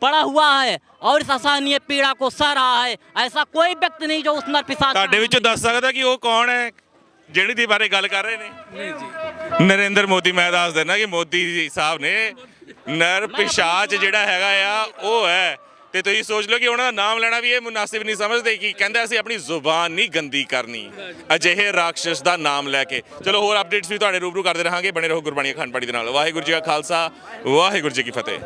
पड़ा हुआ है और इस असहनीय पीड़ा को सह रहा है। ऐसा कोई व्यक्ति नहीं जो उस नर पिशाच ਤੁਹਾਡੇ ਵਿੱਚੋਂ ਦੱਸ ਸਕਦਾ ਕਿ ਉਹ ਕੌਣ ਹੈ ਜਿਹੜੀ ਦੀ ਬਾਰੇ ਗੱਲ ਕਰ ਰਹੇ ਨੇ? ਨਹੀਂ ਜੀ, ਨਰਿੰਦਰ ਮੋਦੀ। ਮੈਂ ਦੱਸ ਦਿੰਦਾ ਕਿ ਮੋਦੀ ਜੀ ਸਾਹਿਬ ਨੇ ਨਰ ਪਿਸ਼ਾਚ ਜਿਹੜਾ ਹੈਗਾ ਆ ਉਹ ਹੈ। ਤੇ ਤੁਸੀਂ ਸੋਚ ਲਓ ਕਿ ਉਹਨਾਂ ਦਾ ਨਾਮ ਲੈਣਾ ਵੀ ਇਹ ਮੁਨਾਸਿਬ ਨਹੀਂ ਸਮਝਦੇ ਕਿ ਕਹਿੰਦਾ ਅਸੀਂ ਆਪਣੀ ਜ਼ੁਬਾਨ ਨਹੀਂ ਗੰਦੀ ਕਰਨੀ ਅਜਿਹੇ ਰਾਖਸ਼ ਦਾ ਨਾਮ ਲੈ ਕੇ। ਚਲੋ ਹੋਰ ਅਪਡੇਟਸ ਵੀ ਤੁਹਾਡੇ ਰੂਬਰੂ ਕਰਦੇ ਰਹਾਂਗੇ। ਬਣੇ ਰਹੋ ਗੁਰਬਾਣੀ ਅਖੰਡ ਬਾਣੀ ਦੇ ਨਾਲ। ਵਾਹਿਗੁਰੂ ਜੀ ਕਾ ਖਾਲਸਾ, ਵਾਹਿਗੁਰੂ ਜੀ ਕੀ ਫਤਿਹ।